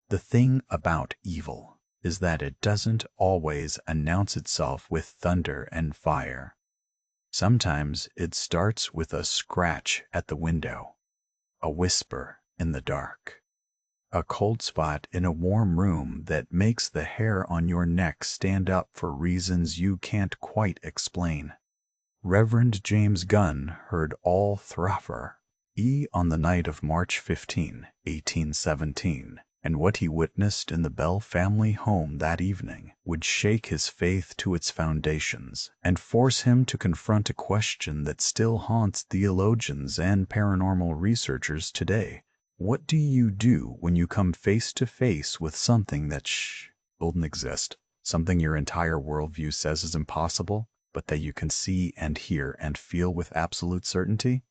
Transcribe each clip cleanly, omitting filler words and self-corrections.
The thing about evil is that it doesn't always announce itself with thunder and fire. Sometimes it starts with a scratch at the window, a whisper in the dark, a cold spot in a warm room that makes the hair on your neck stand up for reasons you can't quite explain. Reverend James Gunn heard all througher on the night of March 15, 1817, and what he witnessed in the Bell family home that evening would shake his faith to its foundations and force him to confront a question that still haunts theologians and paranormal researchers today. What do you do when you come face to face with something that doesn't exist, something your entire worldview says is impossible, but that you can see and hear and feel with absolute certainty?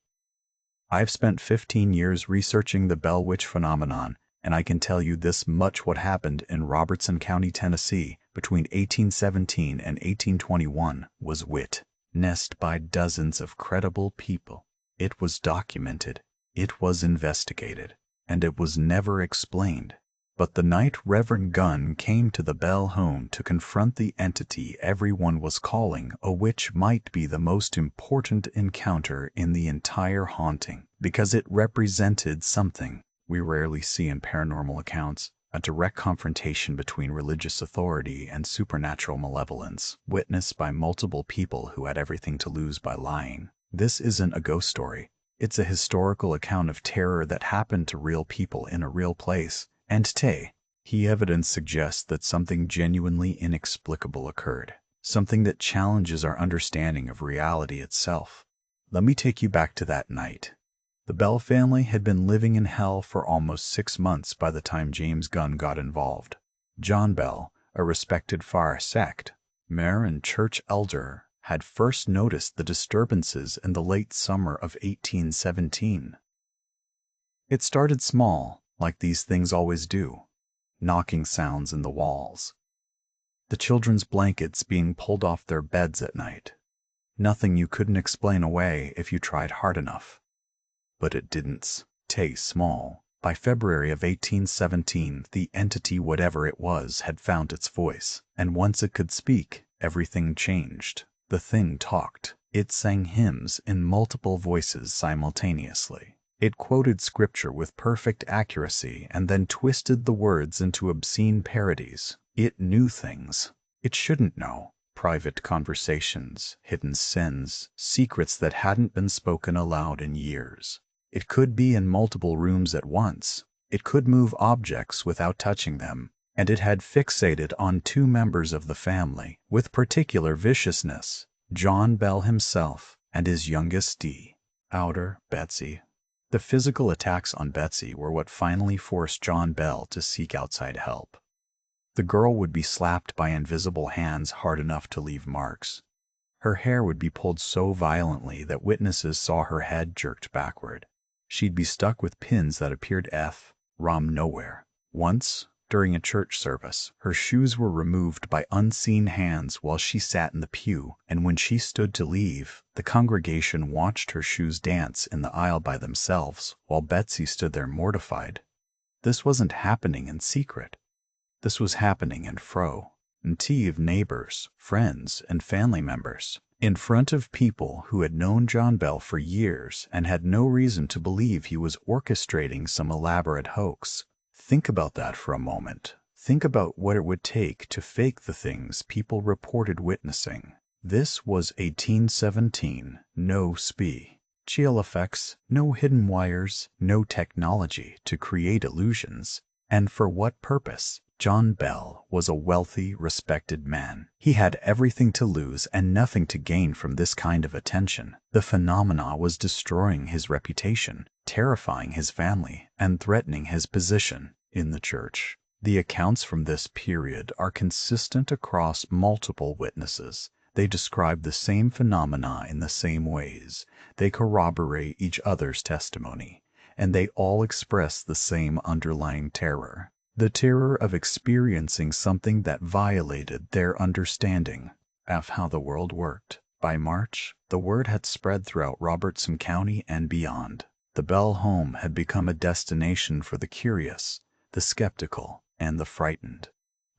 I've spent 15 years researching the Bell Witch phenomenon, and I can tell you this much: what happened in Robertson County, Tennessee, between 1817 and 1821 was witnessed by dozens of credible people. It was documented, it was investigated, and it was never explained. But the night Reverend Gunn came to the Bell home to confront the entity everyone was calling a witch might be the most important encounter in the entire haunting, because it represented something we rarely see in paranormal accounts: a direct confrontation between religious authority and supernatural malevolence, witnessed by multiple people who had everything to lose by lying. This isn't a ghost story. It's a historical account of terror that happened to real people in a real place. And today, evidence suggests that something genuinely inexplicable occurred, something that challenges our understanding of reality itself. Let me take you back to that night. The Bell family had been living in hell for almost 6 months by the time James Gunn got involved. John Bell, a respected far sect mayor and church elder, had first noticed the disturbances in the late summer of 1817. It started small, like these things always do: knocking sounds in the walls, the children's blankets being pulled off their beds at night. Nothing you couldn't explain away if you tried hard enough. But it didn't stay small. By February of 1817, the entity, whatever it was, had found its voice, and once it could speak, everything changed. The thing talked. It sang hymns in multiple voices simultaneously. It quoted scripture with perfect accuracy and then twisted the words into obscene parodies. It knew things it shouldn't know: private conversations, hidden sins, secrets that hadn't been spoken aloud in years. It could be in multiple rooms at once. It could move objects without touching them, and it had fixated on 2 members of the family with particular viciousness: John Bell himself and his youngest daughter, Betsy. The physical attacks on Betsy were what finally forced John Bell to seek outside help. The girl would be slapped by invisible hands hard enough to leave marks. Her hair would be pulled so violently that witnesses saw her head jerked backward. She'd be stuck with pins that appeared from nowhere. Once, during a church service, her shoes were removed by unseen hands while she sat in the pew, and when she stood to leave, the congregation watched her shoes dance in the aisle by themselves while Betsy stood there mortified. This wasn't happening in secret. This was happening in front of neighbors, friends, and family members, in front of people who had known John Bell for years and had no reason to believe he was orchestrating some elaborate hoax. Think about that for a moment. Think about what it would take to fake the things people reported witnessing. This was 1817. No special effects, no hidden wires, no technology to create illusions. And for what purpose? John Bell was a wealthy, respected man. He had everything to lose and nothing to gain from this kind of attention. The phenomena was destroying his reputation, terrifying his family, and threatening his position in the church. The accounts from this period are consistent across multiple witnesses. They describe the same phenomena in the same ways. They corroborate each other's testimony, and they all express the same underlying terror: the terror of experiencing something that violated their understanding of how the world worked. By March, the word had spread throughout Robertson County and beyond. The Bell home had become a destination for the curious, the skeptical, and the frightened.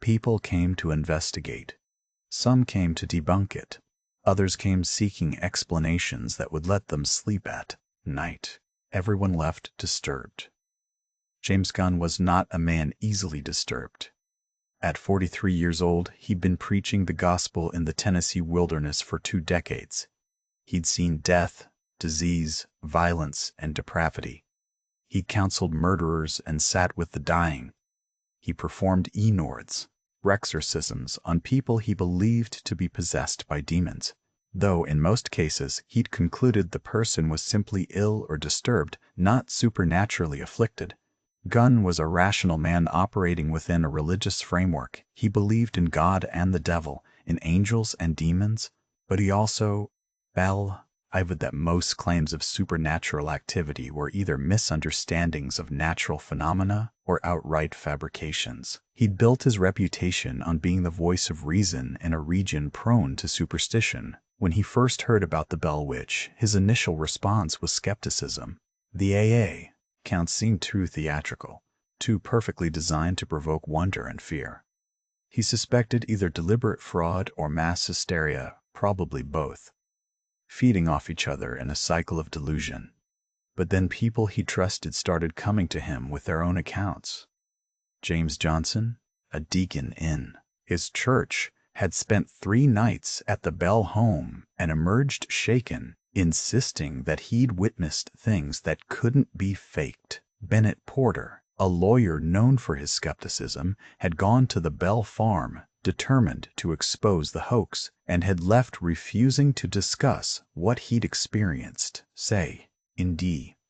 People came to investigate. Some came to debunk it. Others came seeking explanations that would let them sleep at night. Everyone left disturbed. James Gunn was not a man easily disturbed. At 43 years old, he'd been preaching the gospel in the Tennessee wilderness for 2 decades. He'd seen death, disease, violence, and depravity. He counseled murderers and sat with the dying. He performed enords, exorcisms, on people he believed to be possessed by demons, though in most cases he'd concluded the person was simply ill or disturbed, not supernaturally afflicted. Gunn was a rational man operating within a religious framework. He believed in God and the devil, in angels and demons, but he also, believed that most claims of supernatural activity were either misunderstandings of natural phenomena or outright fabrications. He'd built his reputation on being the voice of reason in a region prone to superstition. When he first heard about the Bell Witch, his initial response was skepticism. The AA accounts seemed too theatrical, too perfectly designed to provoke wonder and fear. He suspected either deliberate fraud or mass hysteria, probably both, feeding off each other in a cycle of delusion. But then people he trusted started coming to him with their own accounts. James Johnson, a deacon in his church, had spent 3 nights at the Bell home and emerged shaken, insisting that he'd witnessed things that couldn't be faked. Bennett Porter, a lawyer known for his skepticism, had gone to the Bell farm, determined to expose the hoax, and had left refusing to discuss what he'd experienced,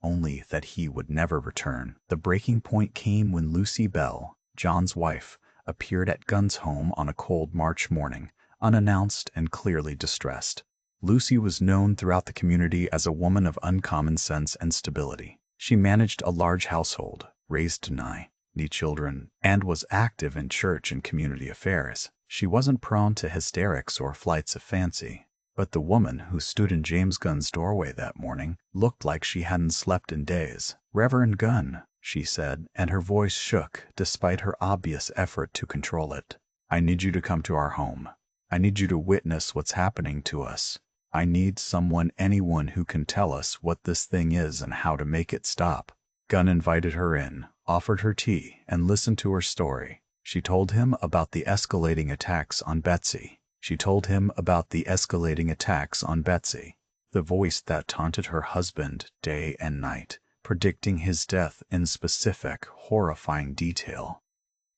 only that he would never return. The breaking point came when Lucy Bell, John's wife, appeared at Gunn's home on a cold March morning, unannounced and clearly distressed. Lucy was known throughout the community as a woman of uncommon sense and stability. She managed a large household, raised 9 children, and was active in church and community affairs. She wasn't prone to hysterics or flights of fancy, but the woman who stood in James Gunn's doorway that morning looked like she hadn't slept in days. "Reverend Gunn," she said, and her voice shook despite her obvious effort to control it. "I need you to come to our home. I need you to witness what's happening to us. I need anyone who can tell us what this thing is and how to make it stop." Gunn invited her in, offered her tea, and listened to her story. She told him about the escalating attacks on Betsy. The voice that taunted her husband day and night, predicting his death in specific, horrifying detail.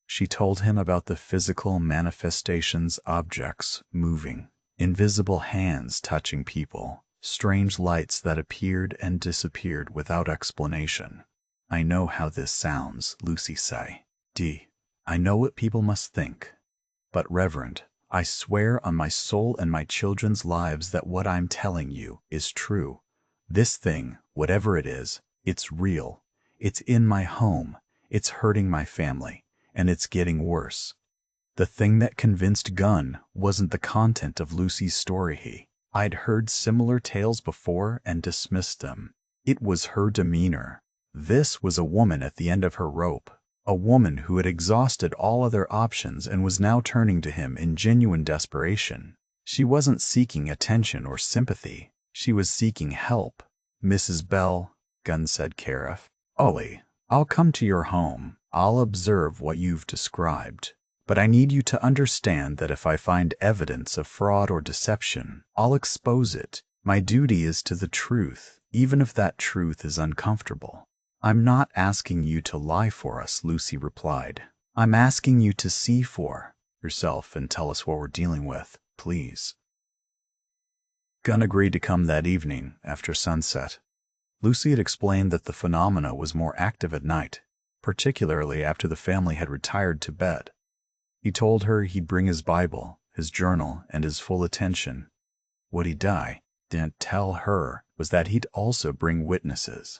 She told him about the physical manifestations, objects moving, invisible hands touching people, strange lights that appeared and disappeared without explanation. "I know how this sounds," Lucy said. "I know what people must think. But Reverend, I swear on my soul and my children's lives that what I'm telling you is true. This thing, whatever it is, it's real. It's in my home. It's hurting my family. And it's getting worse." The thing that convinced Gunn wasn't the content of Lucy's story. I'd heard similar tales before and dismissed them. It was her demeanor. This was a woman at the end of her rope. A woman who had exhausted all other options and was now turning to him in genuine desperation. She wasn't seeking attention or sympathy. She was seeking help. "Mrs. Bell," Gunn said carefully, "I'll come to your home. I'll observe what you've described. But I need you to understand that if I find evidence of fraud or deception, I'll expose it. My duty is to the truth, even if that truth is uncomfortable." "I'm not asking you to lie for us," Lucy replied. "I'm asking you to see for yourself and tell us what we're dealing with, please." Gunn agreed to come that evening after sunset. Lucy had explained that the phenomena was more active at night, particularly after the family had retired to bed. He told her he'd bring his Bible, his journal, and his full attention. What he didn't tell her was that he'd also bring witnesses.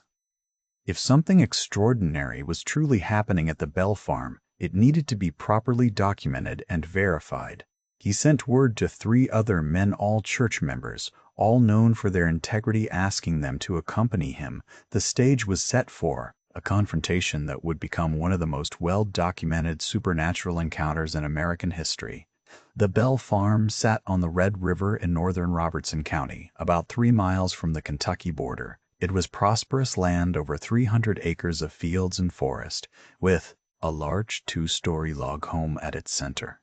If something extraordinary was truly happening at the Bell farm, it needed to be properly documented and verified. He sent word to 3 other men, all church members, all known for their integrity, asking them to accompany him. The stage was set for a confrontation that would become one of the most well-documented supernatural encounters in American history. The Bell Farm sat on the Red River in northern Robertson County, about 3 miles from the Kentucky border. It was prosperous land, over 300 acres of fields and forest, with a large 2-story log home at its center.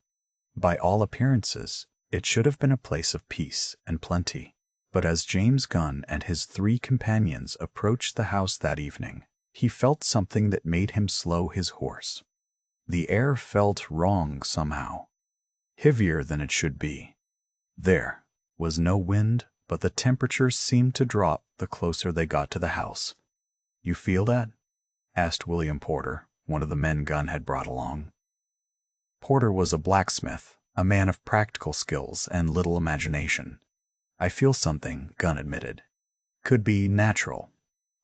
By all appearances, it should have been a place of peace and plenty. But as James Gunn and his 3 companions approached the house that evening, he felt something that made him slow his horse. The air felt wrong somehow, heavier than it should be. There was no wind, but the temperature seemed to drop the closer they got to the house. "You feel that?" asked William Porter, one of the men Gunn had brought along. Porter was a blacksmith, a man of practical skills and little imagination. "I feel something," Gunn admitted. "Could be natural.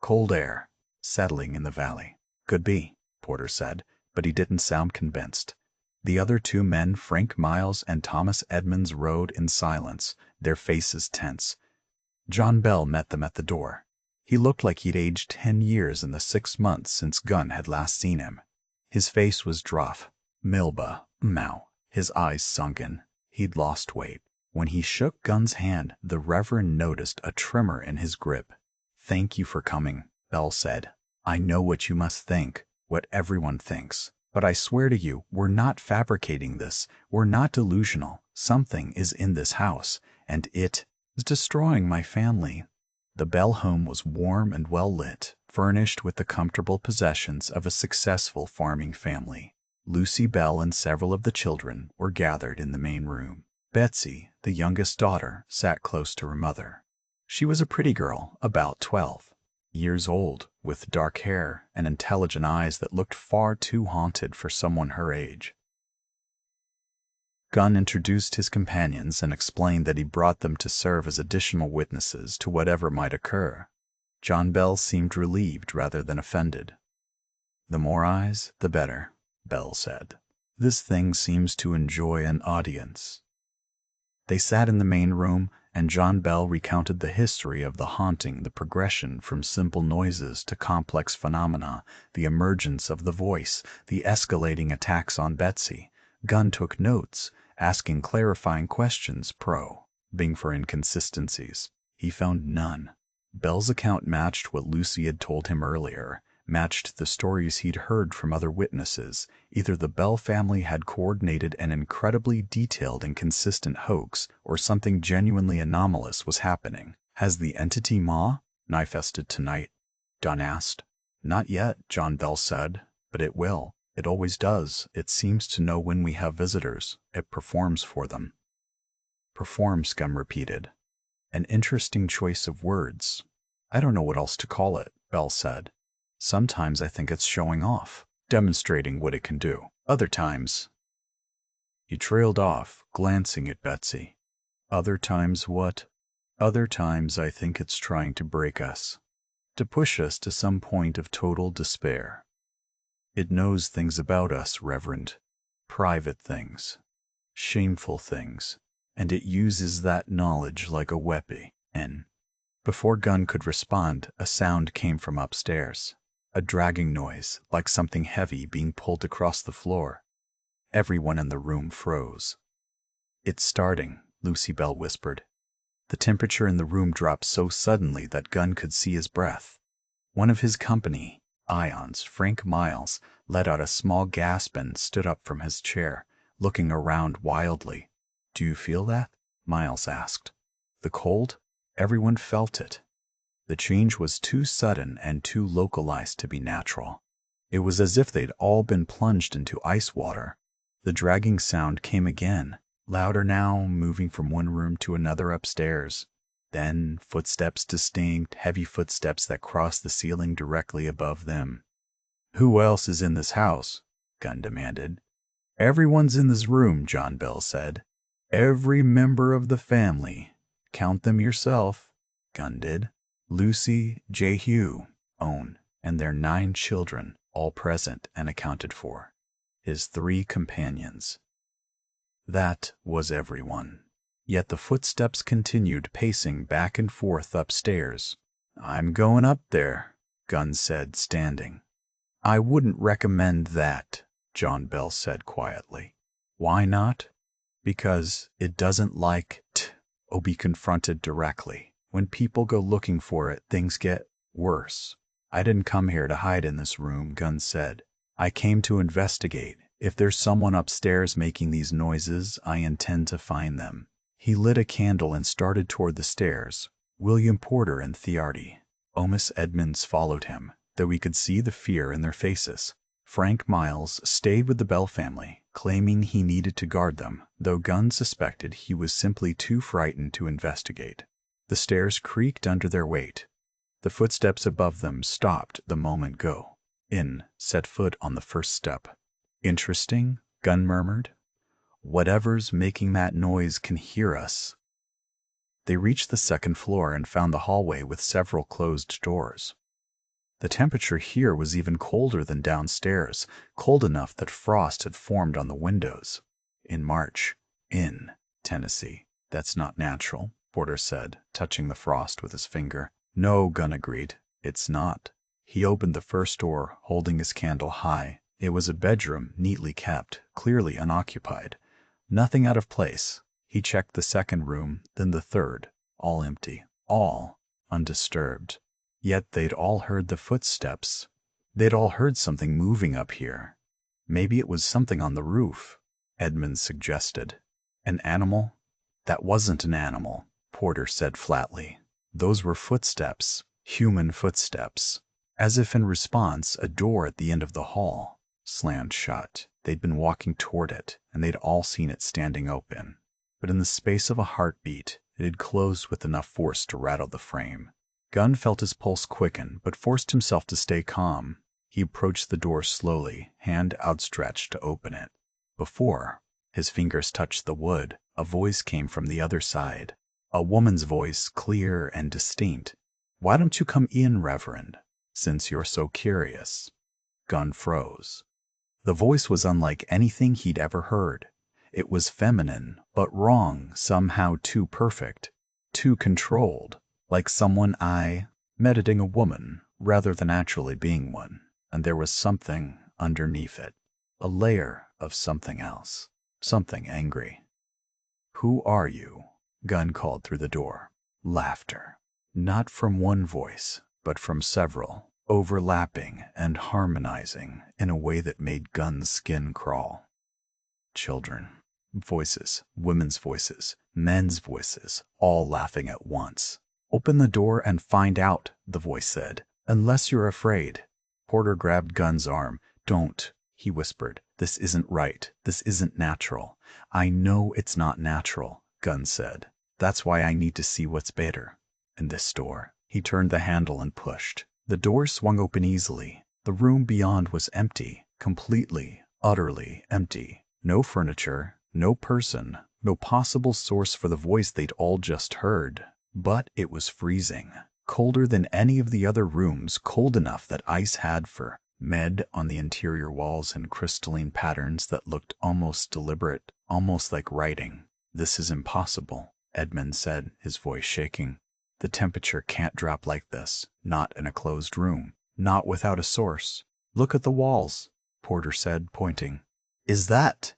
Cold air, settling in the valley." "Could be," Porter said, but he didn't sound convinced. The other 2 men, Frank Miles and Thomas Edmonds, rode in silence, their faces tense. John Bell met them at the door. He looked like he'd aged 10 years in the 6 months since Gunn had last seen him. His face was druff, his eyes sunken. He'd lost weight. When he shook Gunn's hand, the Reverend noticed a tremor in his grip. "Thank you for coming," Bell said. "I know what you must think, what everyone thinks. But I swear to you, we're not fabricating this. We're not delusional. Something is in this house, and it is destroying my family." The Bell home was warm and well lit, furnished with the comfortable possessions of a successful farming family. Lucy Bell and several of the children were gathered in the main room. Betsy, the youngest daughter, sat close to her mother. She was a pretty girl, about 12 years old, with dark hair and intelligent eyes that looked far too haunted for someone her age. Gunn introduced his companions and explained that he brought them to serve as additional witnesses to whatever might occur. John Bell seemed relieved rather than offended. "The more eyes, the better," Bell said. "This thing seems to enjoy an audience." They sat in the main room, and John Bell recounted the history of the haunting, the progression from simple noises to complex phenomena, the emergence of the voice, the escalating attacks on Betsy. Gunn took notes, asking clarifying questions, probing for inconsistencies. He found none. Bell's account matched what Lucy had told him earlier, matched the stories he'd heard from other witnesses. Either the Bell family had coordinated an incredibly detailed and consistent hoax, or something genuinely anomalous was happening. "Has the entity manifested tonight?" Gunn asked. "Not yet," John Bell said, "but it will. It always does. It seems to know when we have visitors. It performs for them." "Performs," Gunn repeated. "An interesting choice of words. I don't know what else to call it," Bell said. "Sometimes I think it's showing off, demonstrating what it can do. Other times—" He trailed off, glancing at Betsy. "Other times what?" "Other times I think it's trying to break us, to push us to some point of total despair. It knows things about us, Reverend, private things, shameful things, and it uses that knowledge like a weapon." Before Gunn could respond, a sound came from upstairs. A dragging noise, like something heavy being pulled across the floor. Everyone in the room froze. "It's starting," Lucy Bell whispered. The temperature in the room dropped so suddenly that Gunn could see his breath. One of his company, Ions, Frank Miles, let out a small gasp and stood up from his chair, looking around wildly. "Do you feel that?" Miles asked. "The cold?" Everyone felt it. The change was too sudden and too localized to be natural. It was as if they'd all been plunged into ice water. The dragging sound came again, louder now, moving from one room to another upstairs. Then footsteps, distinct, heavy footsteps that crossed the ceiling directly above them. "Who else is in this house?" Gunn demanded. "Everyone's in this room," John Bell said. "Every member of the family. Count them yourself." Gunn did. Lucy, Jehu, Owen, and their 9 children, all present and accounted for. His 3 companions. That was everyone. Yet the footsteps continued pacing back and forth upstairs. "I'm going up there," Gunn said, standing. I wouldn't recommend that, John Bell said quietly. Why not? Because it doesn't like to be confronted directly. When people go looking for it, things get worse. I didn't come here to hide in this room, Gunn said. I came to investigate. If there's someone upstairs making these noises, I intend to find them. He lit a candle and started toward the stairs. William Porter and Thiarty. Omis Edmonds followed him, though he could see the fear in their faces. Frank Miles stayed with the Bell family, claiming he needed to guard them, though Gunn suspected he was simply too frightened to investigate. The stairs creaked under their weight. The footsteps above them stopped the moment Go set foot on the first step. Interesting, Gunn murmured. Whatever's making that noise can hear us. They reached the second floor and found the hallway with several closed doors. The temperature here was even colder than downstairs, cold enough that frost had formed on the windows. In March, in Tennessee. That's not natural, Porter said, touching the frost with his finger. No, Gunn agreed. It's not. He opened the first door, holding his candle high. It was a bedroom, neatly kept, clearly unoccupied. Nothing out of place. He checked the second room, then the third. All empty. All undisturbed. Yet they'd all heard the footsteps. They'd all heard something moving up here. Maybe it was something on the roof, Edmonds suggested. An animal? That wasn't an animal, Porter said flatly. Those were footsteps, human footsteps. As if in response, a door at the end of the hall slammed shut. They'd been walking toward it, and they'd all seen it standing open. But in the space of a heartbeat, it had closed with enough force to rattle the frame. Gunn felt his pulse quicken, but forced himself to stay calm. He approached the door slowly, hand outstretched to open it. Before his fingers touched the wood, a voice came from the other side. A woman's voice, clear and distinct. "Why don't you come in, Reverend, since you're so curious?" Gunn froze. The voice was unlike anything he'd ever heard. It was feminine, but wrong, somehow too perfect, too controlled. Like someone I met a woman, rather than actually being one, and there was something underneath it, a layer of something else, something angry. "Who are you?" Gunn called through the door. Laughter. Not from one voice, but from several, overlapping and harmonizing in a way that made Gunn's skin crawl. Children. Voices, women's voices, men's voices, all laughing at once. "Open the door and find out," the voice said, "unless you're afraid." Porter grabbed Gunn's arm. "Don't," he whispered. "This isn't right. This isn't natural." "I know it's not natural," Gunn said. "That's why I need to see what's better." In this door. He turned the handle and pushed. The door swung open easily. The room beyond was empty, completely, utterly empty. No furniture, no person, no possible source for the voice they'd all just heard. But it was freezing, colder than any of the other rooms, cold enough that ice had med on the interior walls in crystalline patterns that looked almost deliberate, almost like writing. "This is impossible," Edmund said, his voice shaking. "The temperature can't drop like this, not in a closed room, not without a source. Look at the walls," Porter said, pointing. "Is that,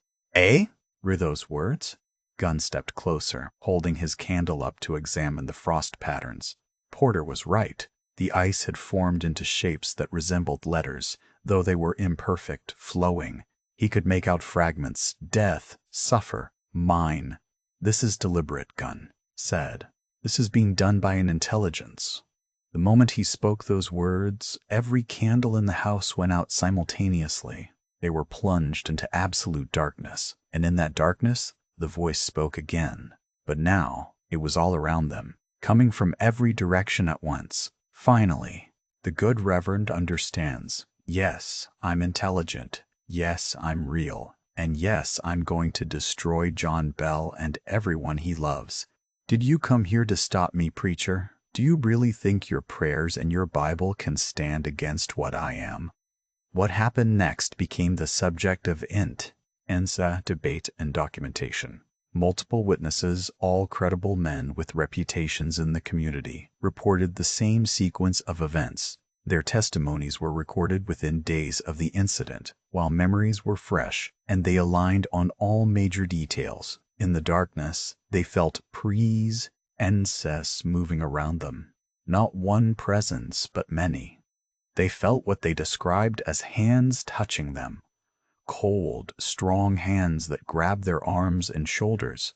were those words?" Gunn stepped closer, holding his candle up to examine the frost patterns. Porter was right. The ice had formed into shapes that resembled letters, though they were imperfect, flowing. He could make out fragments. Death, suffer, mine. "This is deliberate," Gunn said. "This is being done by an intelligence." The moment he spoke those words, every candle in the house went out simultaneously. They were plunged into absolute darkness, and in that darkness, the voice spoke again. But now, it was all around them, coming from every direction at once. Finally, "The good Reverend understands. Yes, I'm intelligent. Yes, I'm real. And yes, I'm going to destroy John Bell and everyone he loves. Did you come here to stop me, preacher? Do you really think your prayers and your Bible can stand against what I am?" What happened next became the subject of INSA debate and documentation. Multiple witnesses, all credible men with reputations in the community, reported the same sequence of events. Their testimonies were recorded within days of the incident, while memories were fresh, and they aligned on all major details. In the darkness, they felt presences moving around them. Not one presence, but many. They felt what they described as hands touching them. Cold, strong hands that grabbed their arms and shoulders.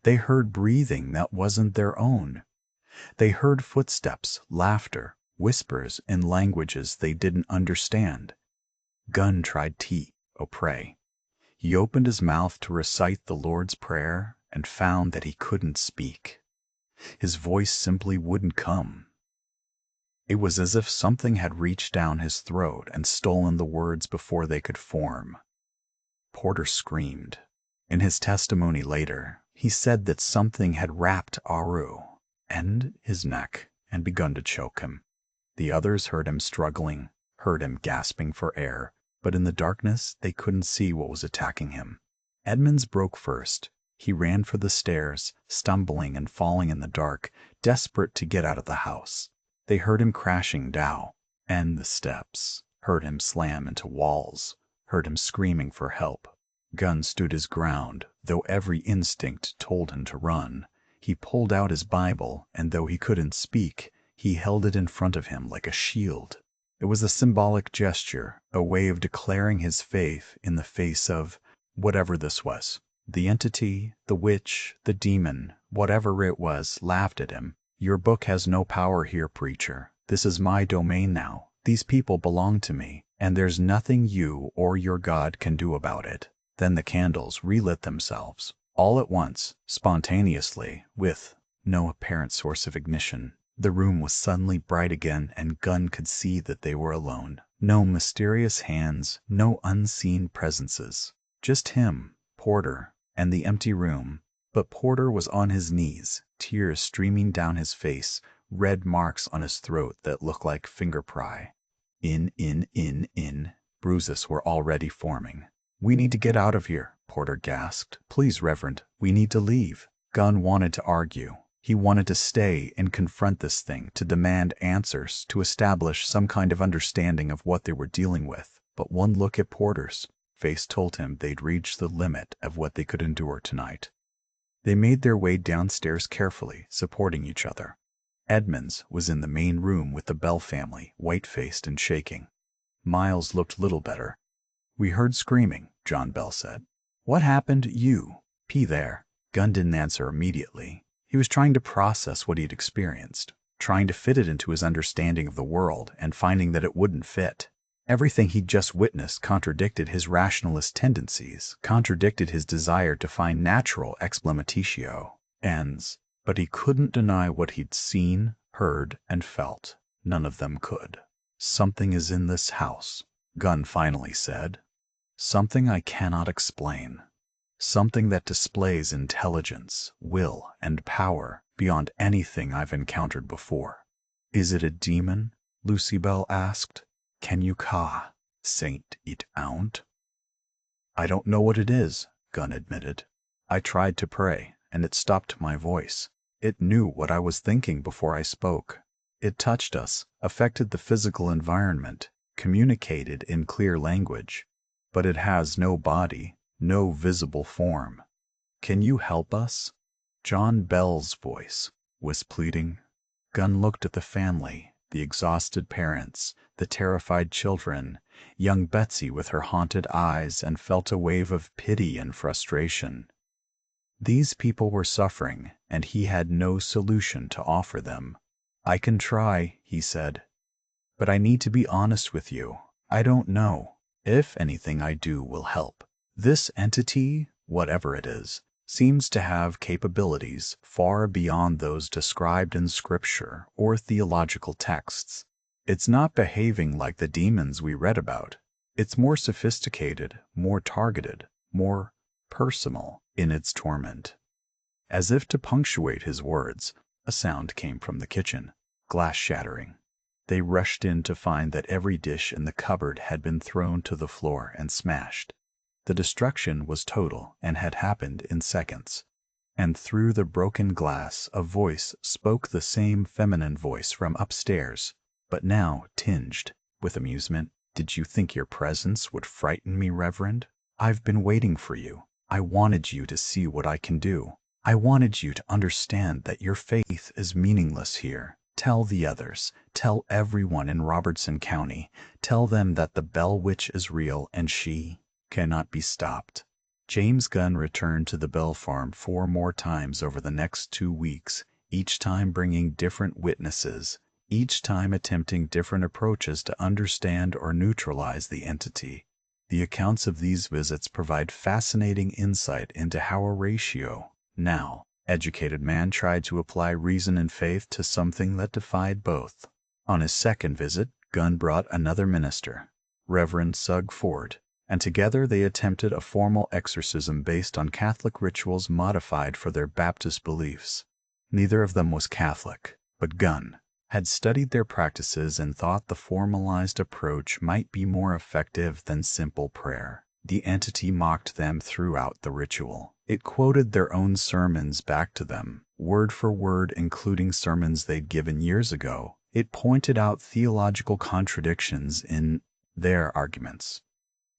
They heard breathing that wasn't their own. They heard footsteps, laughter, whispers in languages they didn't understand. Gunn tried to pray. He opened his mouth to recite the Lord's Prayer and found that he couldn't speak. His voice simply wouldn't come. It was as if something had reached down his throat and stolen the words before they could form. Porter screamed. In his testimony later, he said that something had wrapped Aru and his neck and begun to choke him. The others heard him struggling, heard him gasping for air, but in the darkness they couldn't see what was attacking him. Edmonds broke first. He ran for the stairs, stumbling and falling in the dark, desperate to get out of the house. They heard him crashing down, and the steps, heard him slam into walls, heard him screaming for help. Gunn stood his ground, though every instinct told him to run. He pulled out his Bible, and though he couldn't speak, he held it in front of him like a shield. It was a symbolic gesture, a way of declaring his faith in the face of whatever this was. The entity, the witch, the demon, whatever it was, laughed at him. "Your book has no power here, preacher. This is my domain now. These people belong to me, and there's nothing you or your God can do about it." Then the candles relit themselves, all at once, spontaneously, with no apparent source of ignition. The room was suddenly bright again, and Gunn could see that they were alone. No mysterious hands, no unseen presences. Just him, Porter, and the empty room. But Porter was on his knees, tears streaming down his face, red marks on his throat that looked like finger pry. In. Bruises were already forming. "We need to get out of here," Porter gasped. "Please, Reverend, we need to leave." Gunn wanted to argue. He wanted to stay and confront this thing, to demand answers, to establish some kind of understanding of what they were dealing with. But one look at Porter's face told him they'd reached the limit of what they could endure tonight. They made their way downstairs carefully, supporting each other. Edmonds was in the main room with the Bell family, white-faced and shaking. Miles looked little better. "We heard screaming," John Bell said. "What happened? You? P there." Gunn didn't answer immediately. He was trying to process what he'd experienced, trying to fit it into his understanding of the world, and finding that it wouldn't fit. Everything he'd just witnessed contradicted his rationalist tendencies, contradicted his desire to find natural explicamatio ends. But he couldn't deny what he'd seen, heard, and felt. None of them could. "Something is in this house," Gunn finally said. "Something I cannot explain. Something that displays intelligence, will, and power beyond anything I've encountered before." "Is it a demon?" Lucy Bell asked. "Can you saint it out?" "I don't know what it is," Gunn admitted. "I tried to pray, and it stopped my voice. It knew what I was thinking before I spoke. It touched us, affected the physical environment, communicated in clear language. But it has no body, no visible form. Can you help us?" John Bell's voice was pleading. Gunn looked at the family, the exhausted parents, the terrified children, young Betsy with her haunted eyes, and felt a wave of pity and frustration. These people were suffering, and he had no solution to offer them. "I can try," he said, "but I need to be honest with you. I don't know if anything I do will help. This entity, whatever it is, seems to have capabilities far beyond those described in scripture or theological texts. It's not behaving like the demons we read about. It's more sophisticated, more targeted, more personal in its torment." As if to punctuate his words, a sound came from the kitchen, glass shattering. They rushed in to find that every dish in the cupboard had been thrown to the floor and smashed. The destruction was total and had happened in seconds. And through the broken glass, a voice spoke, the same feminine voice from upstairs. but now tinged with amusement. Did you think your presence would frighten me, Reverend? I've been waiting for you. I wanted you to see what I can do. I wanted you to understand that your faith is meaningless here. Tell the others. Tell everyone in Robertson County. Tell them that the Bell Witch is real and she cannot be stopped. James Gunn returned to the Bell Farm 4 more times over the next 2 weeks, each time bringing different witnesses, each time attempting different approaches to understand or neutralize the entity. The accounts of these visits provide fascinating insight into how a ratio, now educated man tried to apply reason and faith to something that defied both. On his second visit, Gunn brought another minister, Reverend Sugg Ford, and together they attempted a formal exorcism based on Catholic rituals modified for their Baptist beliefs. Neither of them was Catholic, but Gunn had studied their practices and thought the formalized approach might be more effective than simple prayer. The entity mocked them throughout the ritual. It quoted their own sermons back to them, word for word, including sermons they'd given years ago. It pointed out theological contradictions in their arguments.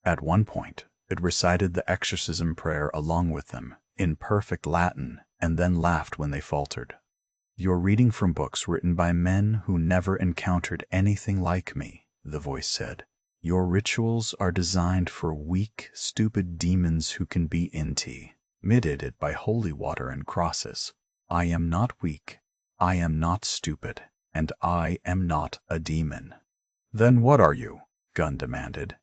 At one point, it recited the exorcism prayer along with them, in perfect Latin, and then laughed when they faltered. "You're reading from books written by men who never encountered anything like me," the voice said. "Your rituals are designed for weak, stupid demons who can be intimidated by holy water and crosses. I am not weak, I am not stupid, and I am not a demon." "Then what are you?" Gunn demanded.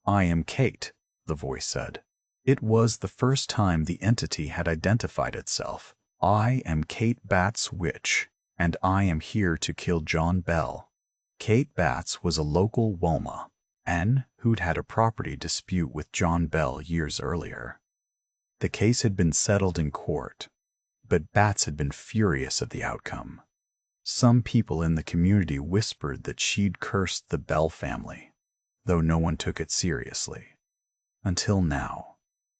"I am Kate," the voice said. It was the first time the entity had identified itself. "I am Kate Batts' witch, and I am here to kill John Bell." Kate Batts was a local Woma, and who'd had a property dispute with John Bell years earlier. The case had been settled in court, but Batts had been furious at the outcome. Some people in the community whispered that she'd cursed the Bell family, though no one took it seriously. Until now.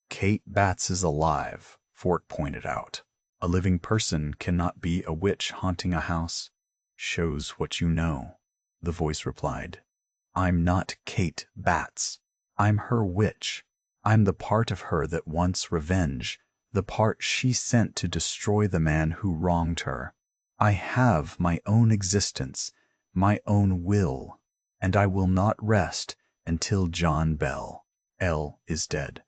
"Kate Batts is alive," Fort pointed out. "A living person cannot be a witch haunting a house." "Shows what you know," the voice replied. "I'm not Kate Batts. I'm her witch. I'm the part of her that wants revenge, the part she sent to destroy the man who wronged her. I have my own existence, my own will, and I will not rest until John Bell L is dead."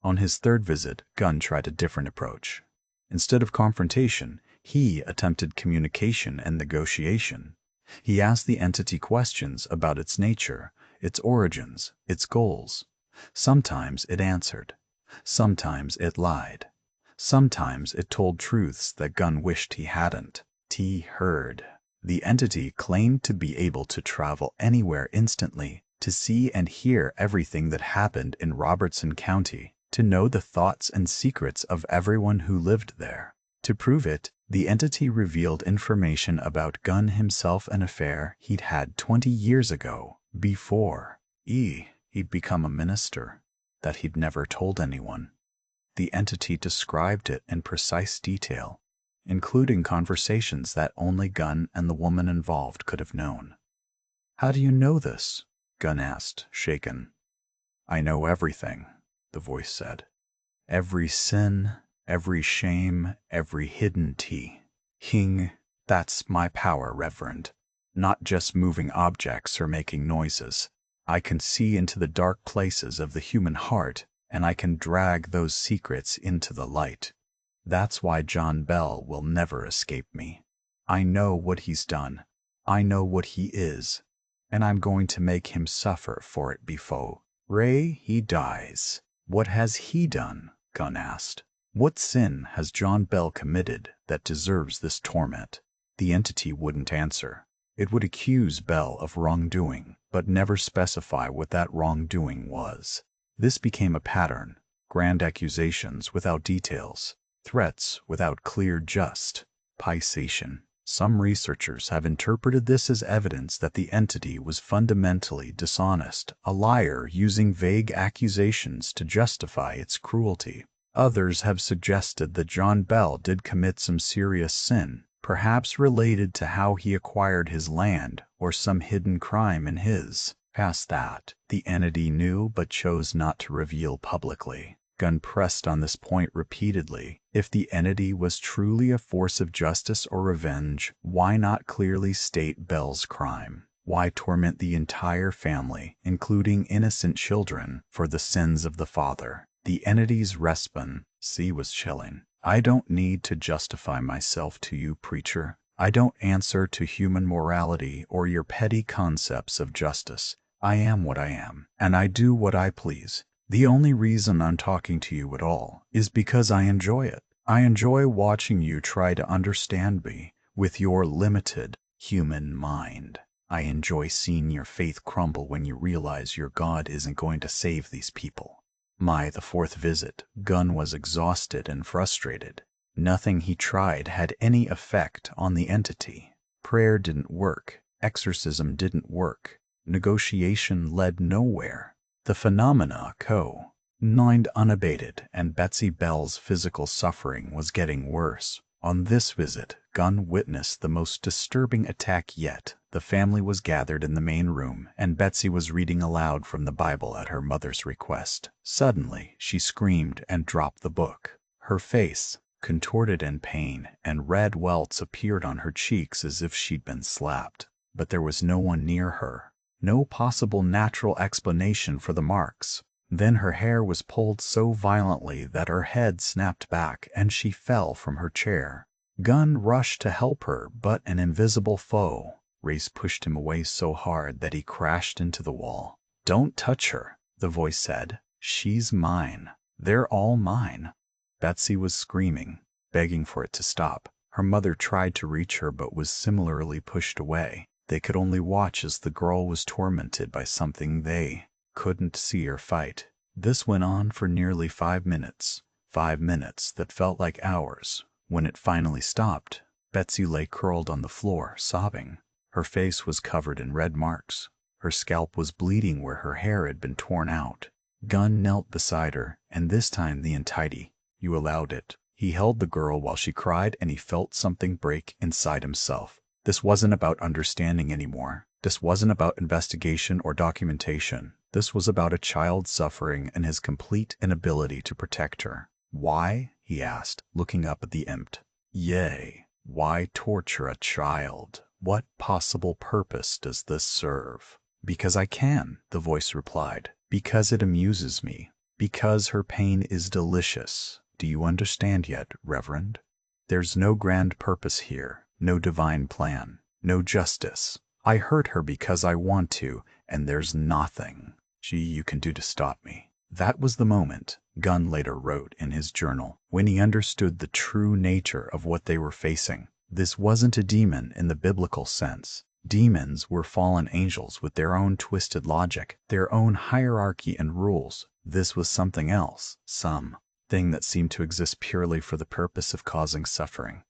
On his third visit, Gunn tried a different approach. Instead of confrontation, he attempted communication and negotiation. He asked the entity questions about its nature, its origins, its goals. Sometimes it answered. Sometimes it lied. Sometimes it told truths that Gunn wished he hadn't. T heard. The entity claimed to be able to travel anywhere instantly, to see and hear everything that happened in Robertson County, to know the thoughts and secrets of everyone who lived there. To prove it, the entity revealed information about Gunn himself, an affair he'd had 20 years ago, before he'd become a minister, that he'd never told anyone. The entity described it in precise detail, including conversations that only Gunn and the woman involved could have known. "How do you know this?" Gunn asked, shaken. "I know everything," the voice said. "Every sin, every shame, every hidden hing. That's my power, Reverend. Not just moving objects or making noises. I can see into the dark places of the human heart, and I can drag those secrets into the light. That's why John Bell will never escape me. I know what he's done. I know what he is, and I'm going to make him suffer for it before he dies." "What has he done?" Gunn asked. "What sin has John Bell committed that deserves this torment?" The entity wouldn't answer. It would accuse Bell of wrongdoing, but never specify what that wrongdoing was. This became a pattern: grand accusations without details, threats without clear justification. Some researchers have interpreted this as evidence that the entity was fundamentally dishonest, a liar using vague accusations to justify its cruelty. Others have suggested that John Bell did commit some serious sin, perhaps related to how he acquired his land or some hidden crime in his past that the entity knew but chose not to reveal publicly. Gunn pressed on this point repeatedly. If the entity was truly a force of justice or revenge, why not clearly state Belle's crime? Why torment the entire family, including innocent children, for the sins of the father? The entity's response was chilling. I don't need to justify myself to you, preacher. I don't answer to human morality or your petty concepts of justice. I am what I am, and I do what I please. The only reason I'm talking to you at all is because I enjoy it. I enjoy watching you try to understand me with your limited human mind. I enjoy seeing your faith crumble when you realize your God isn't going to save these people. The fourth visit, Gunn was exhausted and frustrated. Nothing he tried had any effect on the entity. Prayer didn't work. Exorcism didn't work. Negotiation led nowhere. The phenomena co-9 unabated, and Betsy Belle's physical suffering was getting worse. On this visit, Gunn witnessed the most disturbing attack yet. The family was gathered in the main room, and Betsy was reading aloud from the Bible at her mother's request. Suddenly, she screamed and dropped the book. Her face, contorted in pain, and red welts appeared on her cheeks as if she'd been slapped. But there was no one near her. No possible natural explanation for the marks. Then her hair was pulled so violently that her head snapped back and she fell from her chair. Gunn rushed to help her, but an invisible foe. Race pushed him away so hard that he crashed into the wall. Don't touch her, the voice said. She's mine. They're all mine. Betsy was screaming, begging for it to stop. Her mother tried to reach her but was similarly pushed away. They could only watch as the girl was tormented by something they couldn't see or fight. This went on for nearly 5 minutes. 5 minutes that felt like hours. When it finally stopped, Betsy lay curled on the floor, sobbing. Her face was covered in red marks. Her scalp was bleeding where her hair had been torn out. Gunn knelt beside her, and this time the entity. You allowed it. He held the girl while she cried, and he felt something break inside himself. This wasn't about understanding anymore. This wasn't about investigation or documentation. This was about a child's suffering and his complete inability to protect her. Why? He asked, looking up at the imp. Yea, why torture a child? What possible purpose does this serve? Because I can, the voice replied. Because it amuses me. Because her pain is delicious. Do you understand yet, Reverend? There's no grand purpose here, no divine plan, no justice. I hurt her because I want to, and there's nothing you can do to stop me. That was the moment, Gunn later wrote in his journal, when he understood the true nature of what they were facing. This wasn't a demon in the biblical sense. Demons were fallen angels with their own twisted logic, their own hierarchy and rules. This was something else, something that seemed to exist purely for the purpose of causing suffering.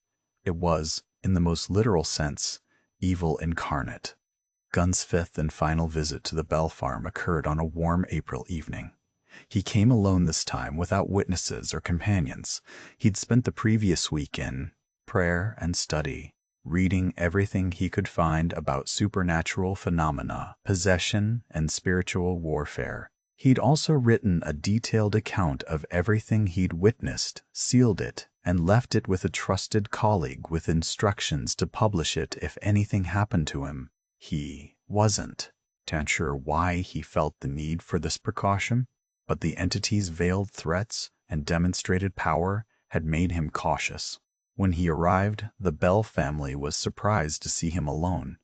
It was, in the most literal sense, evil incarnate. Gunn's fifth and final visit to the Bell farm occurred on a warm April evening. He came alone this time, without witnesses or companions. He'd spent the previous week in prayer and study, reading everything he could find about supernatural phenomena, possession, and spiritual warfare. He'd also written a detailed account of everything he'd witnessed, sealed it, and left it with a trusted colleague with instructions to publish it if anything happened to him. He wasn't sure why he felt the need for this precaution, but the entity's veiled threats and demonstrated power had made him cautious. When he arrived, the Bell family was surprised to see him alone.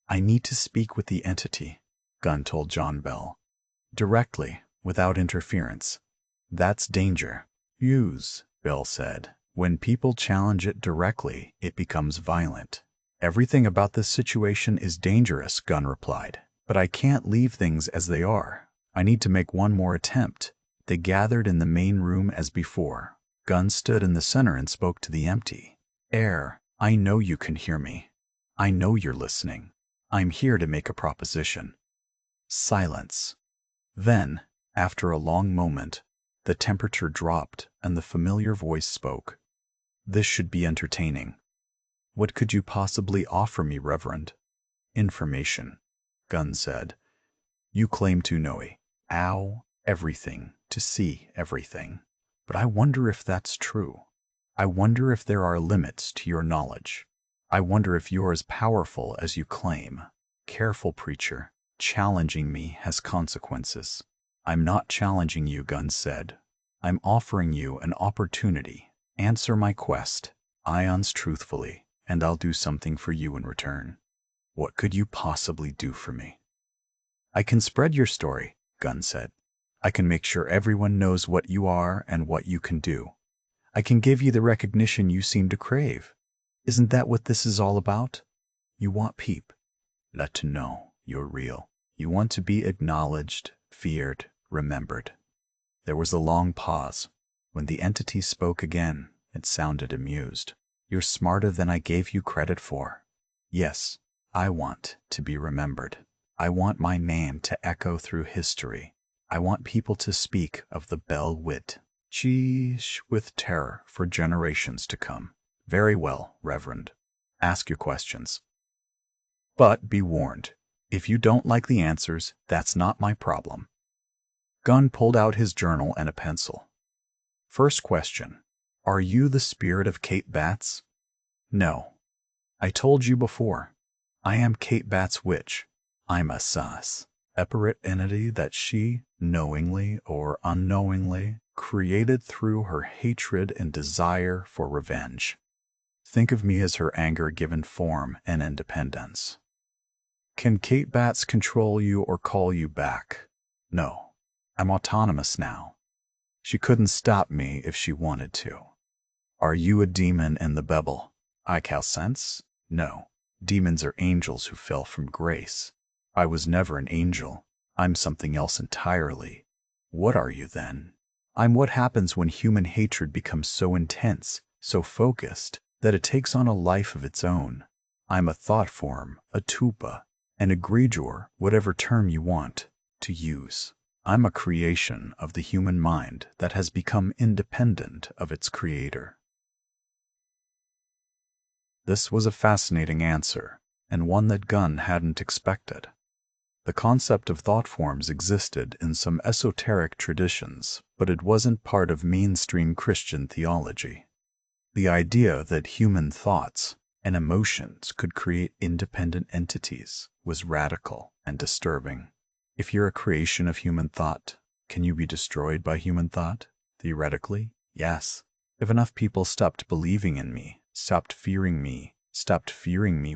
I need to speak with the entity, Gunn told John Bell. Directly, without interference. That's danger. Bell said. When people challenge it directly, it becomes violent. Everything about this situation is dangerous, Gunn replied. But I can't leave things as they are. I need to make one more attempt. They gathered in the main room as before. Gunn stood in the center and spoke to the empty air. I know you can hear me. I know you're listening. I'm here to make a proposition. Silence. Then, after a long moment, the temperature dropped and the familiar voice spoke. This should be entertaining. What could you possibly offer me, Reverend? Information, Gunn said. You claim to know everything, to see everything. But I wonder if that's true. I wonder if there are limits to your knowledge. I wonder if you're as powerful as you claim. Careful, preacher. Challenging me has consequences. I'm not challenging you, Gunn said. I'm offering you an opportunity. Answer my quest, ions truthfully, and I'll do something for you in return. What could you possibly do for me? I can spread your story, Gunn said. I can make sure everyone knows what you are and what you can do. I can give you the recognition you seem to crave. Isn't that what this is all about? You want let to know you're real. You want to be acknowledged, feared, remembered. There was a long pause. When the entity spoke again, it sounded amused. You're smarter than I gave you credit for. Yes, I want to be remembered. I want my name to echo through history. I want people to speak of the Bell Wit, Cheesh, with terror for generations to come. Very well, Reverend. Ask your questions. But be warned, if you don't like the answers, that's not my problem. Gunn pulled out his journal and a pencil. First question. Are you the spirit of Kate Batts? No. I told you before. I am Kate Batts' witch. I'm a separate entity that she, knowingly or unknowingly, created through her hatred and desire for revenge. Think of me as her anger given form and independence. Can Kate Batts control you or call you back? No. I'm autonomous now. She couldn't stop me if she wanted to. Are you a demon in the Bible? I cast sense? No. Demons are angels who fell from grace. I was never an angel. I'm something else entirely. What are you then? I'm what happens when human hatred becomes so intense, so focused, that it takes on a life of its own. I'm a thought form, a tupa, an egregore, whatever term you want to use. I'm a creation of the human mind that has become independent of its creator. This was a fascinating answer, and one that Gunn hadn't expected. The concept of thought forms existed in some esoteric traditions, but it wasn't part of mainstream Christian theology. The idea that human thoughts and emotions could create independent entities was radical and disturbing. If you're a creation of human thought, can you be destroyed by human thought? Theoretically, yes. If enough people stopped believing in me, stopped fearing me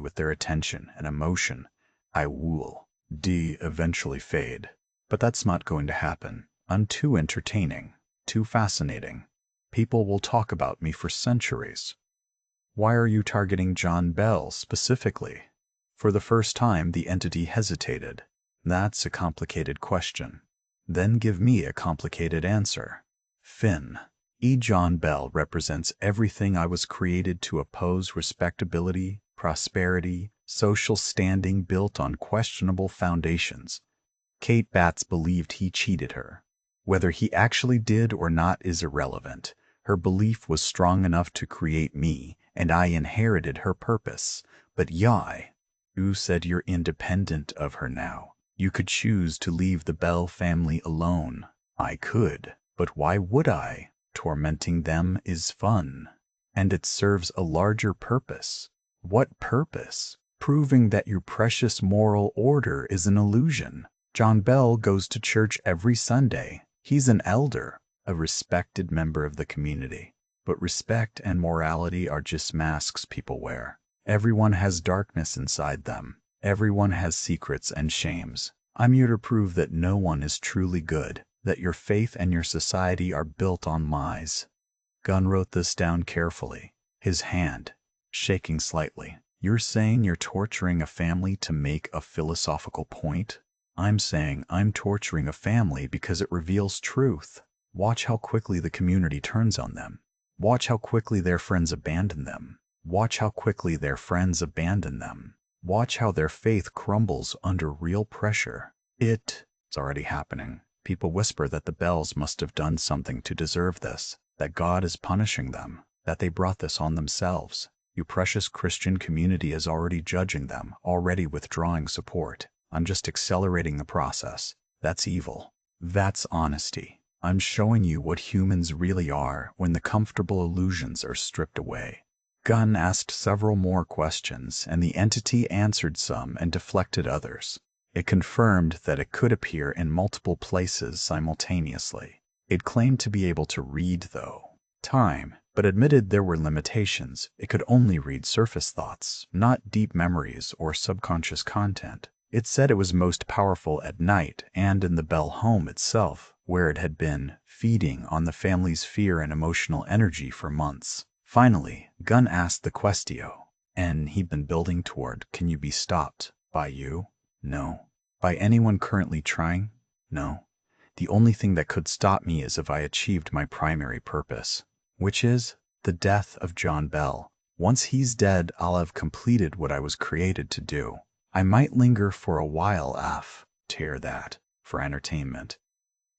with their attention and emotion, I will eventually fade. But that's not going to happen. I'm too entertaining, too fascinating. People will talk about me for centuries. Why are you targeting John Bell specifically? For the first time, the entity hesitated. That's a complicated question. Then give me a complicated answer. Finn. John Bell represents everything I was created to oppose: respectability, prosperity, social standing built on questionable foundations. Kate Batts believed he cheated her. Whether he actually did or not is irrelevant. Her belief was strong enough to create me, and I inherited her purpose. But you said you're independent of her now. You could choose to leave the Bell family alone. I could, but why would I? Tormenting them is fun, and it serves a larger purpose. What purpose? Proving that your precious moral order is an illusion. John Bell goes to church every Sunday. He's an elder, a respected member of the community. But respect and morality are just masks people wear. Everyone has darkness inside them. Everyone has secrets and shames. I'm here to prove that no one is truly good, that your faith and your society are built on lies. Gunn wrote this down carefully, his hand shaking slightly. You're saying you're torturing a family to make a philosophical point? I'm saying I'm torturing a family because it reveals truth. Watch how quickly the community turns on them. Watch how quickly their friends abandon them. Watch how quickly their friends abandon them. Watch how their faith crumbles under real pressure. It's already happening. People whisper that the Bells must have done something to deserve this, that God is punishing them, that they brought this on themselves. Your precious Christian community is already judging them, already withdrawing support. I'm just accelerating the process. That's evil. That's honesty. I'm showing you what humans really are when the comfortable illusions are stripped away. Gunn asked several more questions, and the entity answered some and deflected others. It confirmed that it could appear in multiple places simultaneously. It claimed to be able to read, time, but admitted there were limitations. It could only read surface thoughts, not deep memories or subconscious content. It said it was most powerful at night and in the Bell home itself, where it had been feeding on the family's fear and emotional energy for months. Finally, Gunn asked the questio, and he'd been building toward, can you be stopped? By you? No. By anyone currently trying? No. The only thing that could stop me is if I achieved my primary purpose, which is the death of John Bell. Once he's dead, I'll have completed what I was created to do. I might linger for a while for entertainment.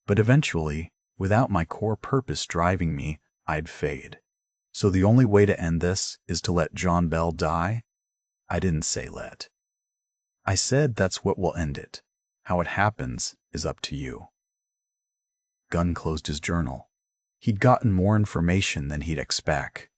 But eventually, without my core purpose driving me, I'd fade. So the only way to end this is to let John Bell die? I didn't say let. I said that's what will end it. How it happens is up to you. Gunn closed his journal. He'd gotten more information than he'd expected,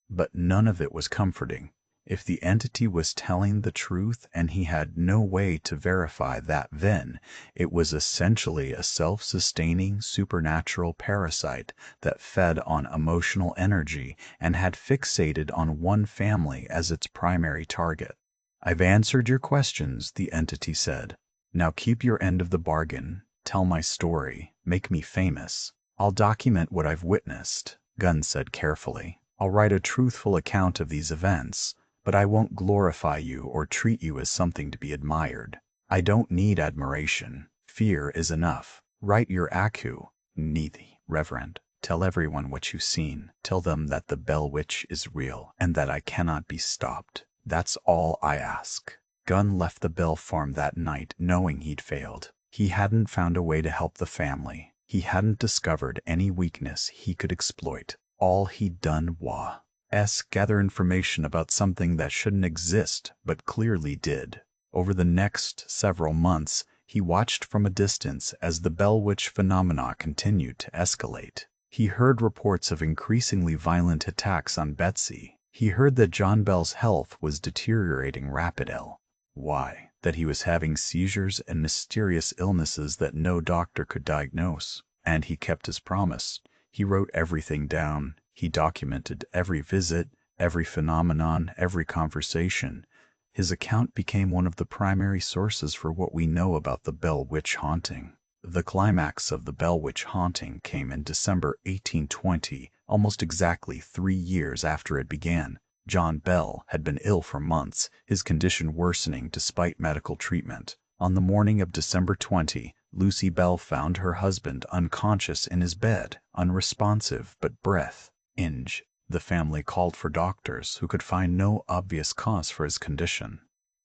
but none of it was comforting. If the entity was telling the truth and he had no way to verify that, then it was essentially a self-sustaining supernatural parasite that fed on emotional energy and had fixated on one family as its primary target. I've answered your questions, the entity said. Now keep your end of the bargain. Tell my story. Make me famous. I'll document what I've witnessed, Gunn said carefully. I'll write a truthful account of these events, but I won't glorify you or treat you as something to be admired. I don't need admiration. Fear is enough. Write your aku, Nithi, Reverend. Tell everyone what you've seen. Tell them that the Bell Witch is real and that I cannot be stopped. That's all I ask. Gunn left the Bell farm that night knowing he'd failed. He hadn't found a way to help the family. He hadn't discovered any weakness he could exploit. All he'd done was gather information about something that shouldn't exist but clearly did. Over the next several months, he watched from a distance as the Bell Witch phenomena continued to escalate. He heard reports of increasingly violent attacks on Betsy. He heard that John Bell's health was deteriorating rapidly. Why? That he was having seizures and mysterious illnesses that no doctor could diagnose. And he kept his promise. He wrote everything down. He documented every visit, every phenomenon, every conversation. His account became one of the primary sources for what we know about the Bell Witch haunting. The climax of the Bell Witch haunting came in December 1820, almost exactly 3 years after it began. John Bell had been ill for months, his condition worsening despite medical treatment. On the morning of December 20, Lucy Bell found her husband unconscious in his bed, unresponsive but breath-inge. The family called for doctors who could find no obvious cause for his condition.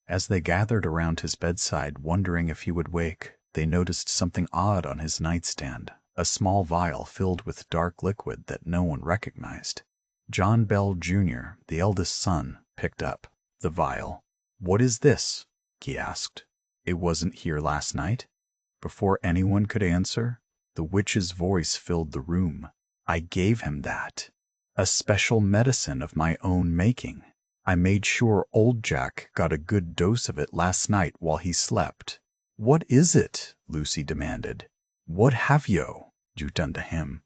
As they gathered around his bedside wondering if he would wake, they noticed something odd on his nightstand, a small vial filled with dark liquid that no one recognized. John Bell Jr., the eldest son, picked up the vial. "What is this?" he asked. "It wasn't here last night." Before anyone could answer, the witch's voice filled the room. "I gave him that. A special medicine of my own making. I made sure old Jack got a good dose of it last night while he slept." "What is it?" Lucy demanded. "What have you done to him?"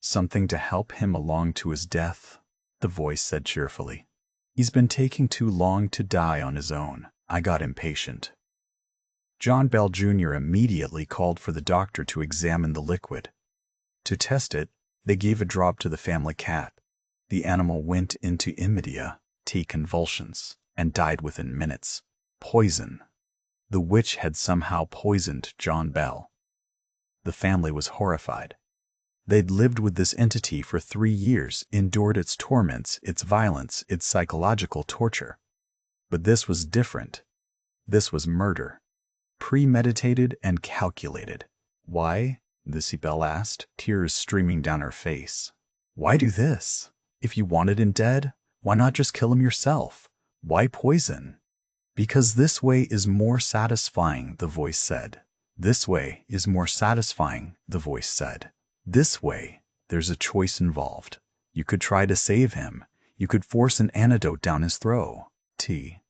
"Something to help him along to his death," the voice said cheerfully. "He's been taking too long to die on his own. I got impatient." John Bell Jr. immediately called for the doctor to examine the liquid. To test it, they gave a drop to the family cat. The animal went into convulsions, and died within minutes. Poison. The witch had somehow poisoned John Bell. The family was horrified. They'd lived with this entity for 3 years, endured its torments, its violence, its psychological torture. But this was different. This was murder. Premeditated and calculated. "Why?" Lucy Bell asked, tears streaming down her face. "Why do this? If you wanted him dead, Why not just kill him yourself? Why poison? Because this way is more satisfying, the voice said. This way is more satisfying, the voice said. This way, there's a choice involved. You could try to save him. You could force an antidote down his throat.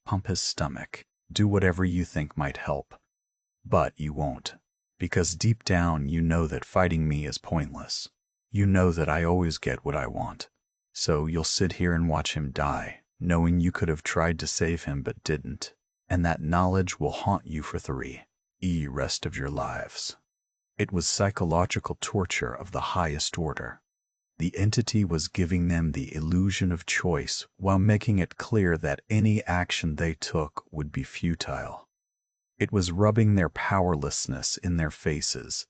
Pump his stomach. Do whatever you think might help. But you won't. Because deep down you know that fighting me is pointless. You know that I always get what I want. So you'll sit here and watch him die, knowing you could have tried to save him but didn't. And that knowledge will haunt you for the rest of your lives. It was psychological torture of the highest order. The entity was giving them the illusion of choice while making it clear that any action they took would be futile. It was rubbing their powerlessness in their faces.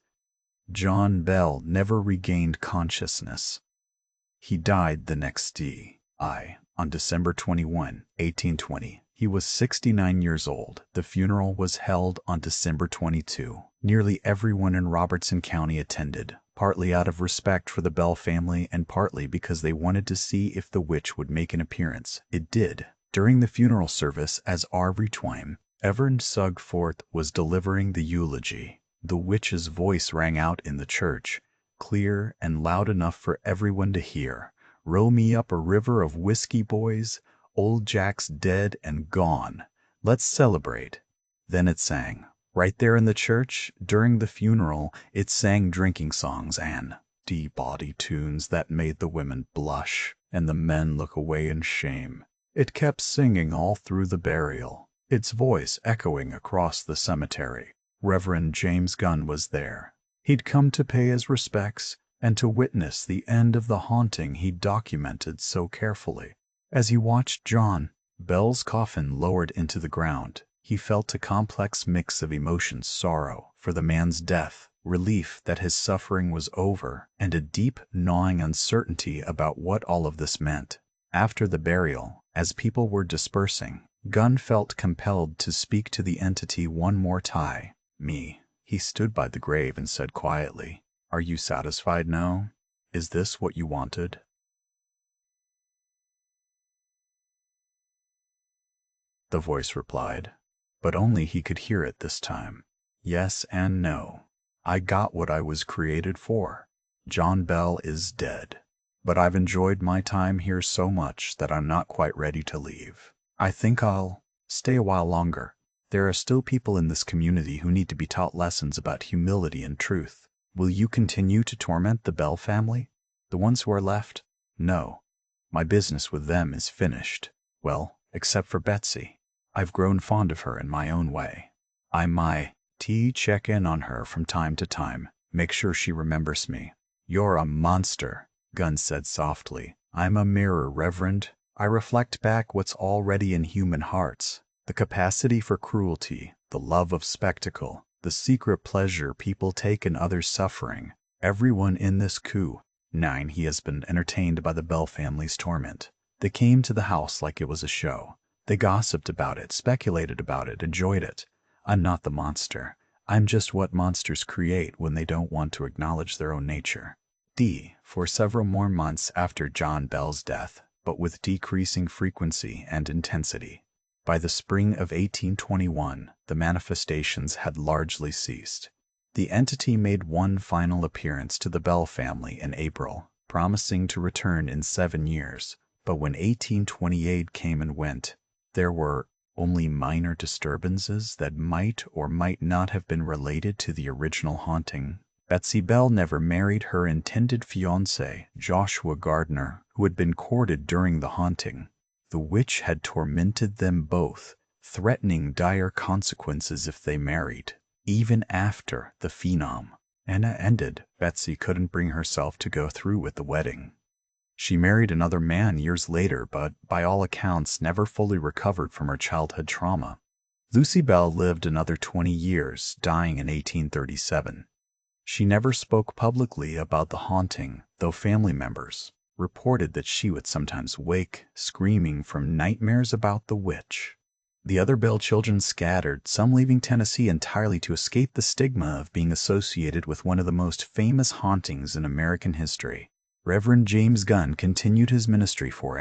John Bell never regained consciousness. He died the next day, on December 21, 1820. He was 69 years old. The funeral was held on December 22. Nearly everyone in Robertson County attended, partly out of respect for the Bell family and partly because they wanted to see if the witch would make an appearance. It did. During the funeral service, as Aubrey Twime, Reverend Sugforth, was delivering the eulogy, the witch's voice rang out in the church, clear and loud enough for everyone to hear. Row me up a river of whiskey, boys. Old Jack's dead and gone. Let's celebrate. Then it sang. Right there in the church, during the funeral, it sang drinking songs and body tunes that made the women blush and the men look away in shame. It kept singing all through the burial, its voice echoing across the cemetery. Reverend James Gunn was there. He'd come to pay his respects and to witness the end of the haunting he'd documented so carefully. As he watched John Bell's coffin lowered into the ground, he felt a complex mix of emotions: sorrow for the man's death, relief that his suffering was over, and a deep, gnawing uncertainty about what all of this meant. After the burial, as people were dispersing, Gunn felt compelled to speak to the entity one more time. He stood by the grave and said quietly, "Are you satisfied now? Is this what you wanted?" The voice replied, but only he could hear it this time. "Yes and no. I got what I was created for. John Bell is dead. But I've enjoyed my time here so much that I'm not quite ready to leave. I think I'll stay a while longer. There are still people in this community who need to be taught lessons about humility and truth. Will you continue to torment the Bell family? The ones who are left? No. My business with them is finished. Well, except for Betsy. I've grown fond of her in my own way. I might check in on her from time to time, make sure she remembers me." "You're a monster," Gunn said softly. "I'm a mirror, Reverend. I reflect back what's already in human hearts. The capacity for cruelty, the love of spectacle, the secret pleasure people take in others' suffering. Everyone in this he has been entertained by the Bell family's torment. They came to the house like it was a show. They gossiped about it, speculated about it, enjoyed it. I'm not the monster. I'm just what monsters create when they don't want to acknowledge their own nature." For several more months after John Bell's death, but with decreasing frequency and intensity. By the spring of 1821, the manifestations had largely ceased. The entity made one final appearance to the Bell family in April, promising to return in 7 years. But when 1828 came and went, there were only minor disturbances that might or might not have been related to the original haunting. Betsy Bell never married her intended fiancé, Joshua Gardner, who had been courted during the haunting. The witch had tormented them both, threatening dire consequences if they married. Even after the phenom ended, Betsy couldn't bring herself to go through with the wedding. She married another man years later, but by all accounts never fully recovered from her childhood trauma. Lucy Bell lived another 20 years, dying in 1837. She never spoke publicly about the haunting, though family members reported that she would sometimes wake screaming from nightmares about the witch. The other Bell children scattered, some leaving Tennessee entirely to escape the stigma of being associated with one of the most famous hauntings in American history. Reverend James Gunn continued his ministry for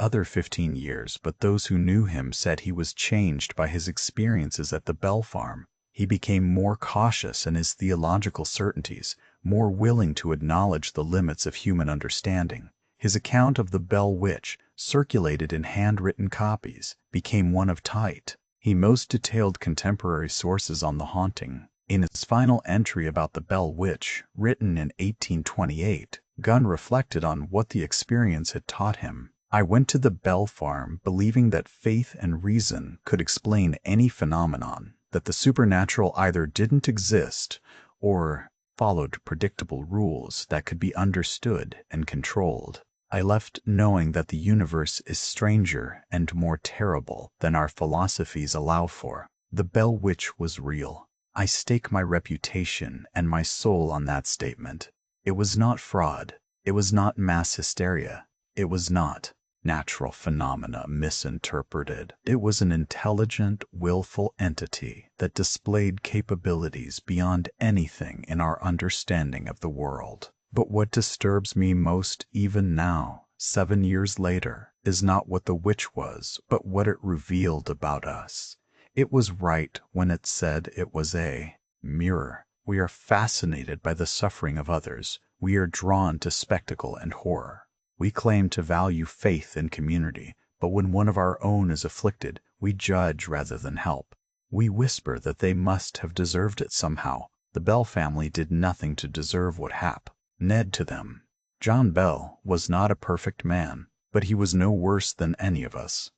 other 15 years, but those who knew him said he was changed by his experiences at the Bell Farm. He became more cautious in his theological certainties, more willing to acknowledge the limits of human understanding. His account of the Bell Witch, circulated in handwritten copies, became one of tight, the most detailed contemporary sources on the haunting. In his final entry about the Bell Witch, written in 1828, Gunn reflected on what the experience had taught him. I went to the Bell Farm believing that faith and reason could explain any phenomenon, that the supernatural either didn't exist or followed predictable rules that could be understood and controlled. I left knowing that the universe is stranger and more terrible than our philosophies allow for. The Bell Witch was real. I stake my reputation and my soul on that statement. It was not fraud. It was not mass hysteria. It was not natural phenomena misinterpreted. It was an intelligent, willful entity that displayed capabilities beyond anything in our understanding of the world. But what disturbs me most even now, 7 years later, is not what the witch was, but what it revealed about us. It was right when it said it was a mirror. We are fascinated by the suffering of others. We are drawn to spectacle and horror. We claim to value faith and community, but when one of our own is afflicted, we judge rather than help. We whisper that they must have deserved it somehow. The Bell family did nothing to deserve what happened. Ned to them. John Bell was not a perfect man, but he was no worse than any of us.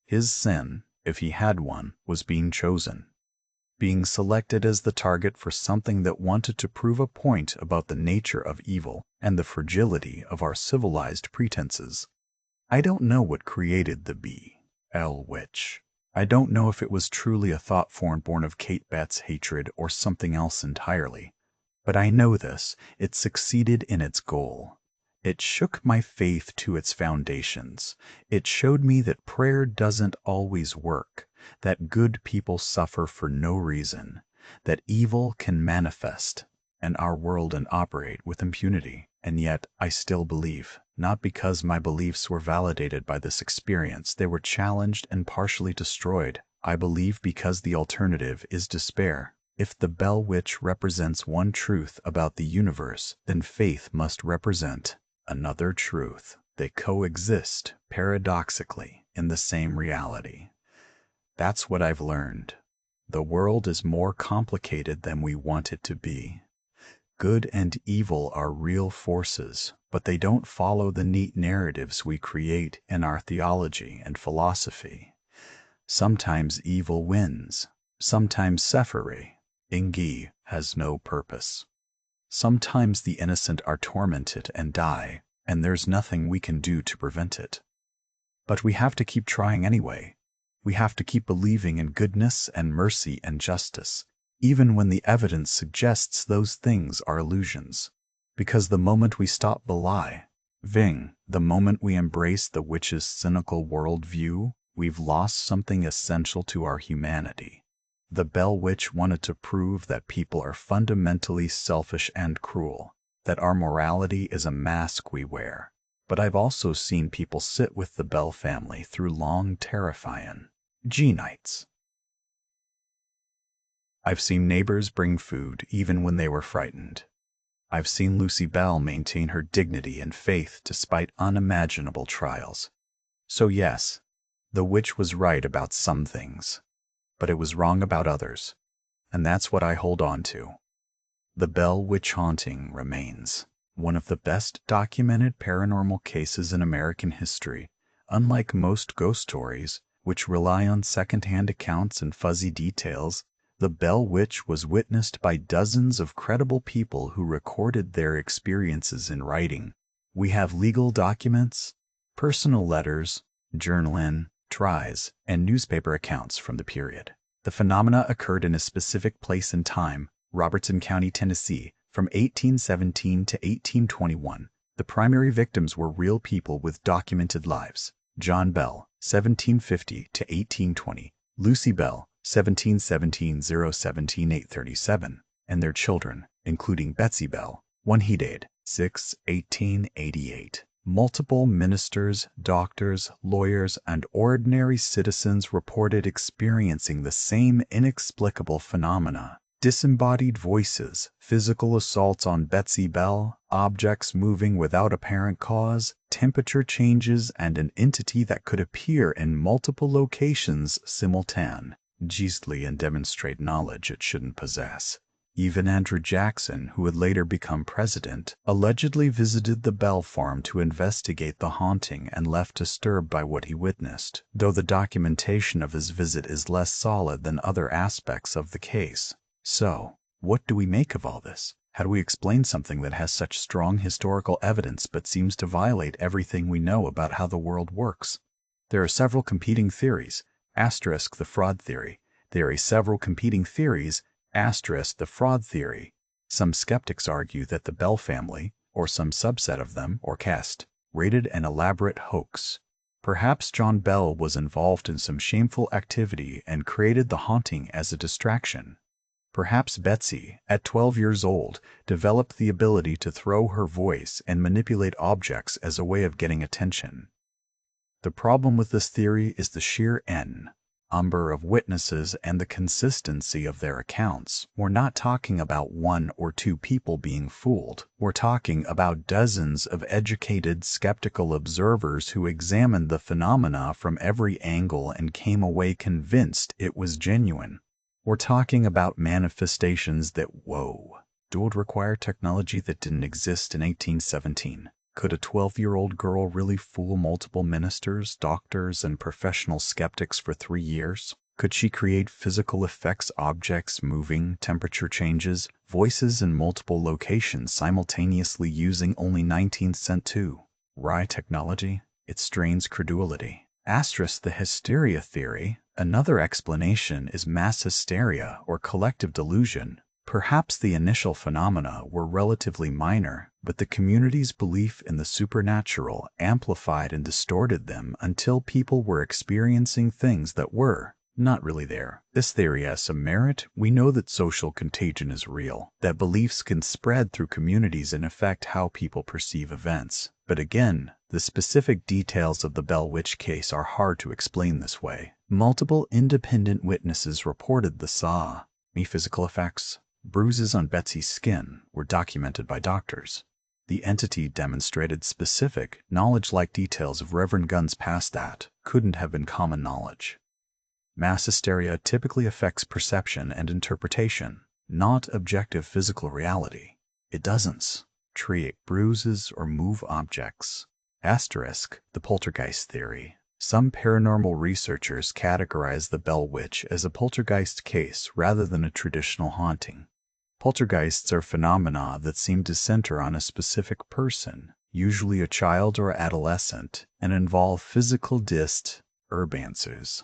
His sin, if he had one, was being chosen, being selected as the target for something that wanted to prove a point about the nature of evil and the fragility of our civilized pretenses. I don't know what created the B.L. Witch. I don't know if it was truly a thought form born of Kate Betts' hatred or something else entirely. But I know this, it succeeded in its goal. It shook my faith to its foundations. It showed me that prayer doesn't always work, that good people suffer for no reason, that evil can manifest in our world and operate with impunity. And yet I still believe, not because my beliefs were validated by this experience, they were challenged and partially destroyed. I believe because the alternative is despair. If the Bell Witch represents one truth about the universe, then faith must represent another truth. They coexist, paradoxically, in the same reality. That's what I've learned. The world is more complicated than we want it to be. Good and evil are real forces, but they don't follow the neat narratives we create in our theology and philosophy. Sometimes evil wins. Sometimes Sephiri Ingi has no purpose. Sometimes the innocent are tormented and die, and there's nothing we can do to prevent it. But we have to keep trying anyway. We have to keep believing in goodness and mercy and justice, even when the evidence suggests those things are illusions. Because the moment we stop believing, the moment we embrace the witch's cynical worldview, we've lost something essential to our humanity. The Bell Witch wanted to prove that people are fundamentally selfish and cruel, that our morality is a mask we wear. But I've also seen people sit with the Bell family through long, terrifying nights. I've seen neighbors bring food even when they were frightened. I've seen Lucy Bell maintain her dignity and faith despite unimaginable trials. So yes, the witch was right about some things, but it was wrong about others, and that's what I hold on to. The Bell Witch haunting remains one of the best documented paranormal cases in American history. Unlike most ghost stories, which rely on second-hand accounts and fuzzy details, the Bell Witch was witnessed by dozens of credible people who recorded their experiences in writing. We have legal documents, personal letters, journaling, tries, and newspaper accounts from the period. The phenomena occurred in a specific place and time, Robertson County, Tennessee, from 1817 to 1821. The primary victims were real people with documented lives. John Bell, 1750 to 1820, Lucy Bell, 1717-017 837, and their children, including Betsy Bell, 1 Hedade, 6 1888, Multiple ministers, doctors, lawyers, and ordinary citizens reported experiencing the same inexplicable phenomena. Disembodied voices, physical assaults on Betsy Bell, objects moving without apparent cause, temperature changes, and an entity that could appear in multiple locations simultaneously and demonstrate knowledge it shouldn't possess. Even Andrew Jackson, who would later become president, allegedly visited the Bell farm to investigate the haunting and left disturbed by what he witnessed, though the documentation of his visit is less solid than other aspects of the case. So, what do we make of all this? How do we explain something that has such strong historical evidence but seems to violate everything we know about how the world works? There are several competing theories. Asterisk the fraud theory. There are several competing theories. Asterisk the fraud theory. Some skeptics argue that the Bell family, or some subset of them, orchestrated an elaborate hoax. Perhaps John Bell was involved in some shameful activity and created the haunting as a distraction. Perhaps Betsy, at 12 years old, developed the ability to throw her voice and manipulate objects as a way of getting attention. The problem with this theory is the sheer number of witnesses and the consistency of their accounts. We're not talking about one or two people being fooled. We're talking about dozens of educated, skeptical observers who examined the phenomena from every angle and came away convinced it was genuine. We're talking about manifestations that, would require technology that didn't exist in 1817. Could a 12-year-old girl really fool multiple ministers, doctors, and professional skeptics for 3 years? Could she create physical effects, objects moving, temperature changes, voices in multiple locations simultaneously using only 19th century technology? It strains credulity. Asterisk the hysteria theory. Another explanation is mass hysteria or collective delusion. Perhaps the initial phenomena were relatively minor, but the community's belief in the supernatural amplified and distorted them until people were experiencing things that were not really there. This theory has some merit. We know that social contagion is real, that beliefs can spread through communities and affect how people perceive events. But again, the specific details of the Bell Witch case are hard to explain this way. Multiple independent witnesses reported the physical effects. Bruises on Betsy's skin were documented by doctors. The entity demonstrated specific, knowledge-like details of Reverend Gunn's past that couldn't have been common knowledge. Mass hysteria typically affects perception and interpretation, not objective physical reality. It doesn't create bruises or move objects. Asterisk the poltergeist theory. Some paranormal researchers categorize the Bell Witch as a poltergeist case rather than a traditional haunting. Poltergeists are phenomena that seem to center on a specific person, usually a child or adolescent, and involve physical disturbances.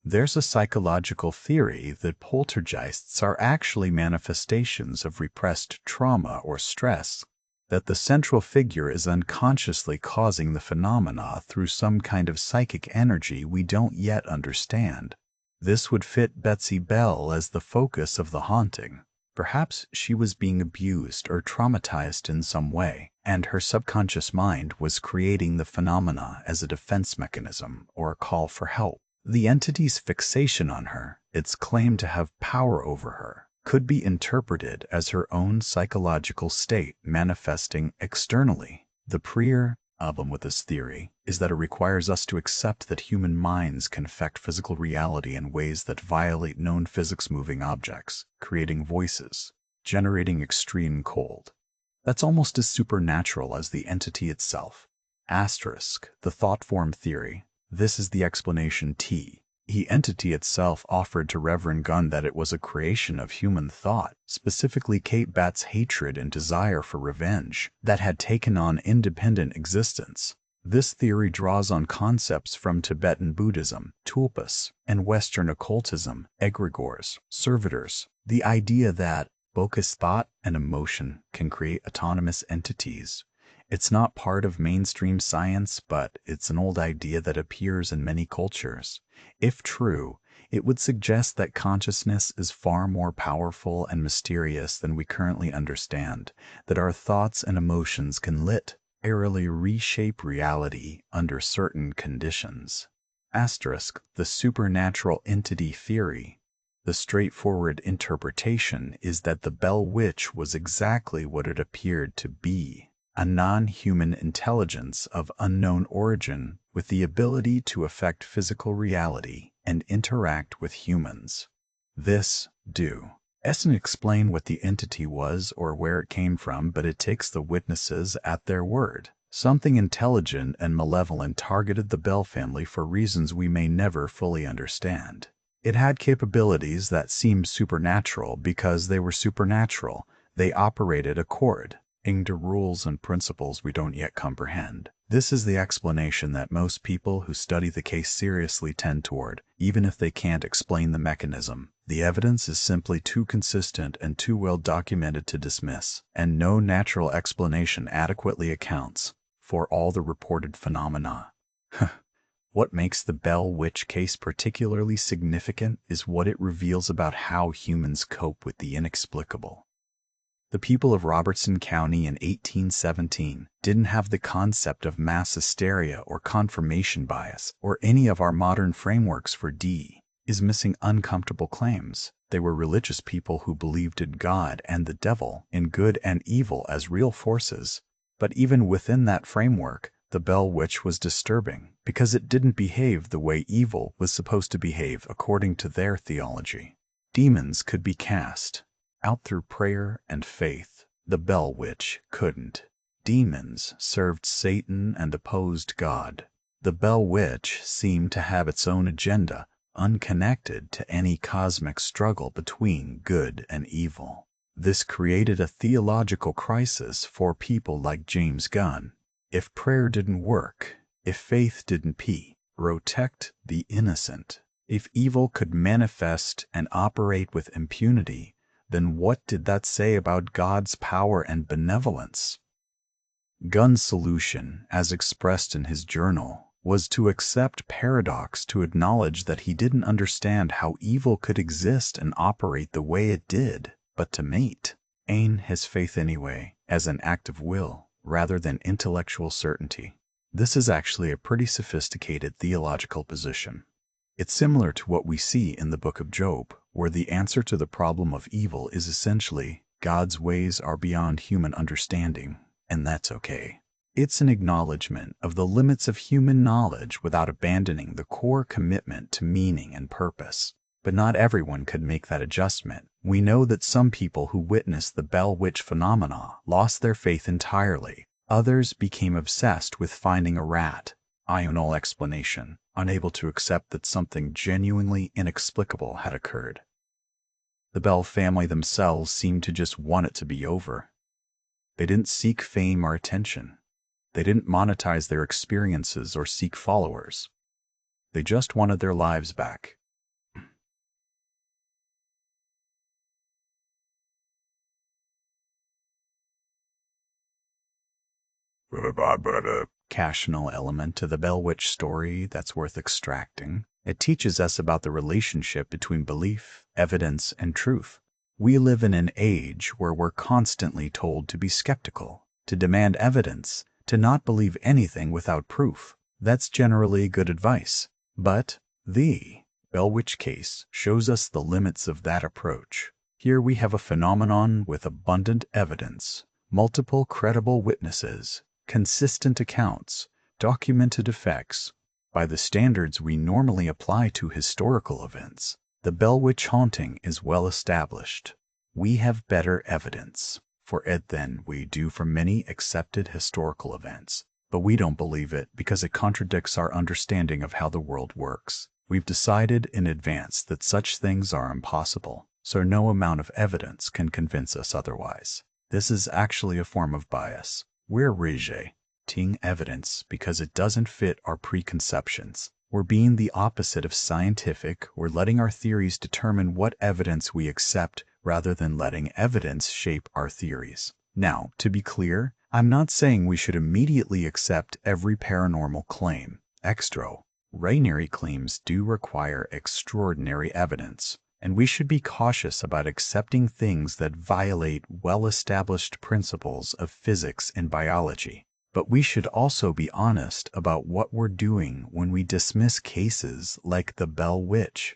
There's a psychological theory that poltergeists are actually manifestations of repressed trauma or stress, that the central figure is unconsciously causing the phenomena through some kind of psychic energy we don't yet understand. This would fit Betsy Bell as the focus of the haunting. Perhaps she was being abused or traumatized in some way, and her subconscious mind was creating the phenomena as a defense mechanism or a call for help. The entity's fixation on her, its claim to have power over her, could be interpreted as her own psychological state manifesting externally. The problem with this theory is that it requires us to accept that human minds can affect physical reality in ways that violate known physics, moving objects, creating voices, generating extreme cold. That's almost as supernatural as the entity itself. Asterisk the thought form theory. This is the explanation the entity itself offered to Reverend Gunn that it was a creation of human thought, specifically Kate Bat's hatred and desire for revenge, that had taken on independent existence. This theory draws on concepts from Tibetan Buddhism, tulpas, and Western occultism, egregores, servitors. The idea that both thought and emotion can create autonomous entities. It's not part of mainstream science, but it's an old idea that appears in many cultures. If true, it would suggest that consciousness is far more powerful and mysterious than we currently understand, that our thoughts and emotions can airily reshape reality under certain conditions. Asterisk, the supernatural entity theory. The straightforward interpretation is that the Bell Witch was exactly what it appeared to be, a non-human intelligence of unknown origin with the ability to affect physical reality and interact with humans. This doesn't explain what the entity was or where it came from, but it takes the witnesses at their word. Something intelligent and malevolent targeted the Bell family for reasons we may never fully understand. It had capabilities that seemed supernatural because they were supernatural. They operated according to rules and principles we don't yet comprehend. This is the explanation that most people who study the case seriously tend toward, even if they can't explain the mechanism. The evidence is simply too consistent and too well documented to dismiss, and no natural explanation adequately accounts for all the reported phenomena. What makes the Bell Witch case particularly significant is what it reveals about how humans cope with the inexplicable. The people of Robertson County in 1817 didn't have the concept of mass hysteria or confirmation bias or any of our modern frameworks for missing uncomfortable claims. They were religious people who believed in God and the devil, in good and evil as real forces. But even within that framework, the Bell Witch was disturbing because it didn't behave the way evil was supposed to behave according to their theology. Demons could be cast out through prayer and faith. The Bell Witch couldn't. Demons served Satan and opposed God. The Bell Witch seemed to have its own agenda, unconnected to any cosmic struggle between good and evil. This created a theological crisis for people like James Gunn. If prayer didn't work, if faith didn't protect the innocent, if evil could manifest and operate with impunity, then what did that say about God's power and benevolence? Gunn's solution, as expressed in his journal, was to accept paradox, to acknowledge that he didn't understand how evil could exist and operate the way it did, but to maintain his faith anyway, as an act of will, rather than intellectual certainty. This is actually a pretty sophisticated theological position. It's similar to what we see in the book of Job, where the answer to the problem of evil is essentially, God's ways are beyond human understanding, and that's okay. It's an acknowledgement of the limits of human knowledge without abandoning the core commitment to meaning and purpose. But not everyone could make that adjustment. We know that some people who witnessed the Bell Witch phenomena lost their faith entirely. Others became obsessed with finding a rational explanation, unable to accept that something genuinely inexplicable had occurred. The Bell family themselves seemed to just want it to be over. They didn't seek fame or attention. They didn't monetize their experiences or seek followers. They just wanted their lives back. Occasional element to the Bell Witch story that's worth extracting. It teaches us about the relationship between belief, evidence, and truth. We live in an age where we're constantly told to be skeptical, to demand evidence, to not believe anything without proof. That's generally good advice. But the Bell Witch case shows us the limits of that approach. Here we have a phenomenon with abundant evidence, multiple credible witnesses, consistent accounts, documented effects. By the standards we normally apply to historical events, the Bell Witch haunting is well established. We have better evidence for it than we do for many accepted historical events, but we don't believe it because it contradicts our understanding of how the world works. We've decided in advance that such things are impossible, so no amount of evidence can convince us otherwise. This is actually a form of bias. We're rejecting evidence because it doesn't fit our preconceptions. We're being the opposite of scientific. We're letting our theories determine what evidence we accept rather than letting evidence shape our theories. Now, to be clear, I'm not saying we should immediately accept every paranormal claim. Extraordinary claims do require extraordinary evidence, and we should be cautious about accepting things that violate well-established principles of physics and biology. But we should also be honest about what we're doing when we dismiss cases like the Bell Witch.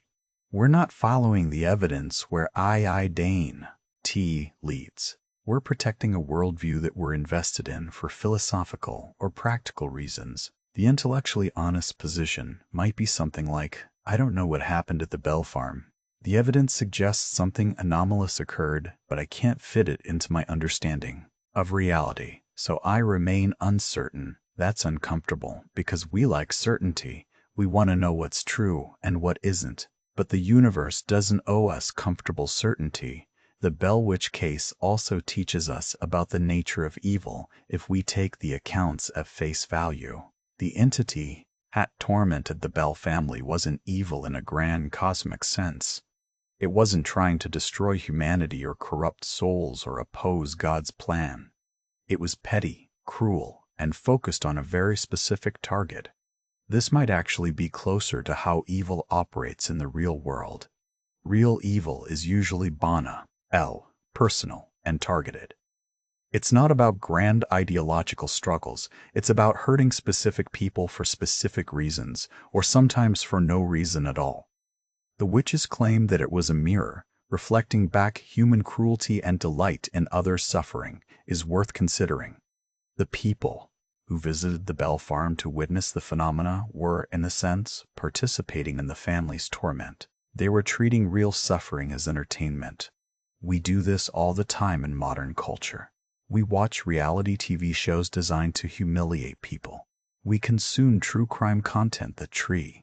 We're not following the evidence where I Dane T leads. We're protecting a worldview that we're invested in for philosophical or practical reasons. The intellectually honest position might be something like, I don't know what happened at the Bell farm. The evidence suggests something anomalous occurred, but I can't fit it into my understanding of reality, so I remain uncertain. That's uncomfortable because we like certainty. We want to know what's true and what isn't. But the universe doesn't owe us comfortable certainty. The Bell Witch case also teaches us about the nature of evil if we take the accounts at face value. The entity that tormented the Bell family wasn't evil in a grand cosmic sense. It wasn't trying to destroy humanity or corrupt souls or oppose God's plan. It was petty, cruel, and focused on a very specific target. This might actually be closer to how evil operates in the real world. Real evil is usually personal, and targeted. It's not about grand ideological struggles. It's about hurting specific people for specific reasons, or sometimes for no reason at all. The witches claimed that it was a mirror, reflecting back human cruelty and delight in others' suffering, is worth considering. The people who visited the Bell farm to witness the phenomena were, in a sense, participating in the family's torment. They were treating real suffering as entertainment. We do this all the time in modern culture. We watch reality TV shows designed to humiliate people. We consume true crime content that treats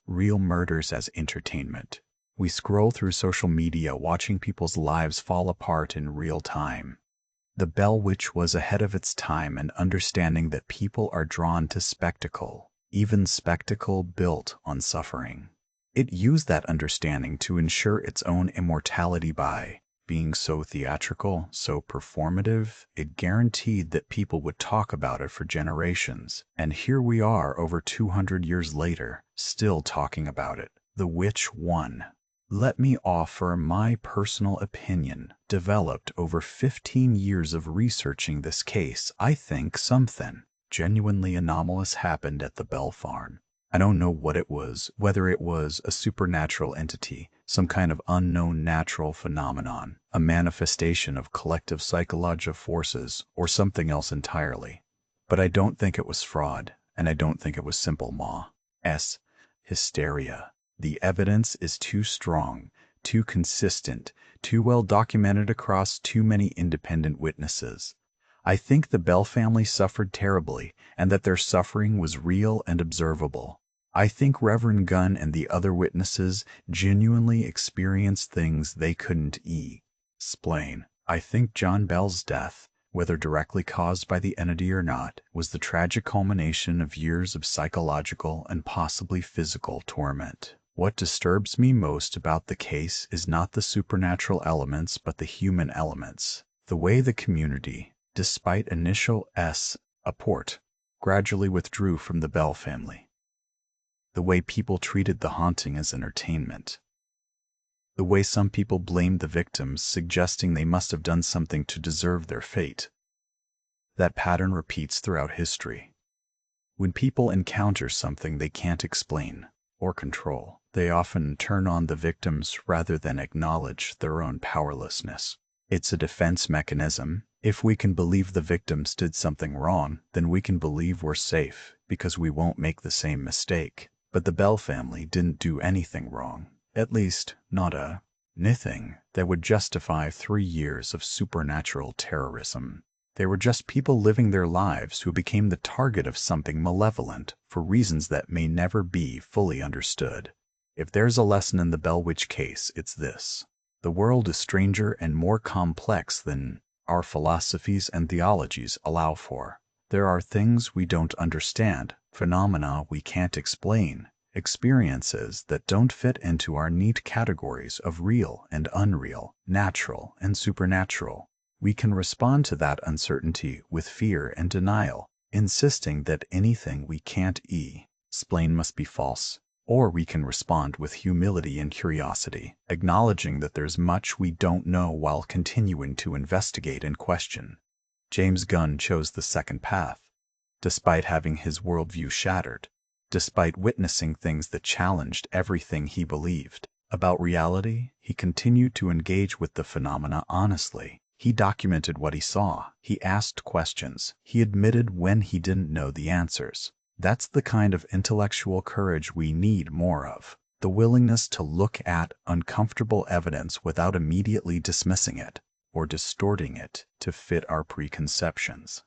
real murders as entertainment. We scroll through social media watching people's lives fall apart in real time. The Bell Witch was ahead of its time in understanding that people are drawn to spectacle, even spectacle built on suffering. It used that understanding to ensure its own immortality by being so theatrical, so performative. It guaranteed that people would talk about it for generations. And here we are over 200 years later, still talking about it. The witch won. Let me offer my personal opinion, developed over 15 years of researching this case. I think something genuinely anomalous happened at the Bell farm. I don't know what it was, whether it was a supernatural entity, some kind of unknown natural phenomenon, a manifestation of collective psychological forces, or something else entirely. But I don't think it was fraud, and I don't think it was simple hysteria. The evidence is too strong, too consistent, too well documented across too many independent witnesses. I think the Bell family suffered terribly, and that their suffering was real and observable. I think Reverend Gunn and the other witnesses genuinely experienced things they couldn't explain. I think John Bell's death, whether directly caused by the entity or not, was the tragic culmination of years of psychological and possibly physical torment. What disturbs me most about the case is not the supernatural elements but the human elements. The way the community, despite initial support, gradually withdrew from the Bell family. The way people treated the haunting as entertainment. The way some people blamed the victims, suggesting they must have done something to deserve their fate. That pattern repeats throughout history. When people encounter something they can't explain or control, they often turn on the victims rather than acknowledge their own powerlessness. It's a defense mechanism. If we can believe the victims did something wrong, then we can believe we're safe because we won't make the same mistake. But the Bell family didn't do anything wrong, at least not anything that would justify 3 years of supernatural terrorism. They were just people living their lives who became the target of something malevolent for reasons that may never be fully understood. If there's a lesson in the Bell Witch case, it's this. The world is stranger and more complex than our philosophies and theologies allow for. There are things we don't understand, phenomena we can't explain, experiences that don't fit into our neat categories of real and unreal, natural and supernatural. We can respond to that uncertainty with fear and denial, insisting that anything we can't explain must be false. Or we can respond with humility and curiosity, acknowledging that there's much we don't know while continuing to investigate and question. James Gunn chose the second path, despite having his worldview shattered, despite witnessing things that challenged everything he believed about reality. He continued to engage with the phenomena honestly. He documented what he saw. He asked questions. He admitted when he didn't know the answers. That's the kind of intellectual courage we need more of. The willingness to look at uncomfortable evidence without immediately dismissing it or distorting it to fit our preconceptions.